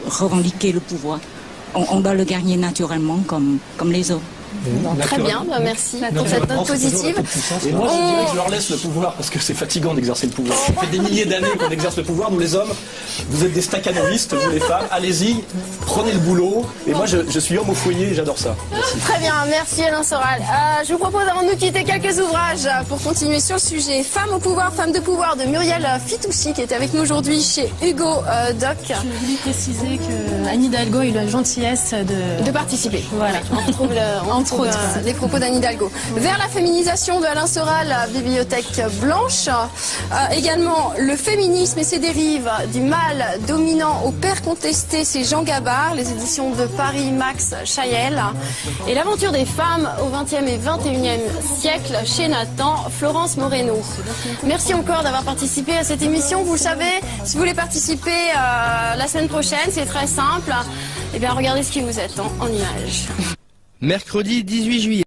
revendiquer le pouvoir. On doit le gagner naturellement comme les hommes. Très bien, merci pour cette note positive. Et moi, je dirais que je leur laisse le pouvoir parce que c'est fatigant d'exercer le pouvoir. Ça fait des milliers d'années qu'on exerce le pouvoir. Nous, les hommes, vous êtes des staccanovistes, vous les femmes. Allez-y, prenez le boulot. Et moi, je suis homme au foyer et j'adore ça. Merci. Très bien, merci Alain Soral. Je vous propose, avant de nous quitter, quelques ouvrages pour continuer sur le sujet. Femmes au pouvoir, femmes de pouvoir de Muriel Fitoussi, qui est avec nous aujourd'hui chez Hugo Doc. Je voulais préciser que Anne Hidalgo a eu la gentillesse de participer. Voilà. On trouve les propos d'Anne Hidalgo. Vers la féminisation de Alain Soral, la bibliothèque blanche. Également le féminisme et ses dérives, du mâle dominant au père contesté, c'est Jean Gabard, les éditions de Paris Max Chaël. Et l'aventure des femmes au XXe et XXIe siècle chez Nathan, Florence Moreno. Merci encore d'avoir participé à cette émission. Vous le savez, si vous voulez participer la semaine prochaine, c'est très simple. Eh bien, regardez ce qui vous attend en images. Mercredi 18 juillet.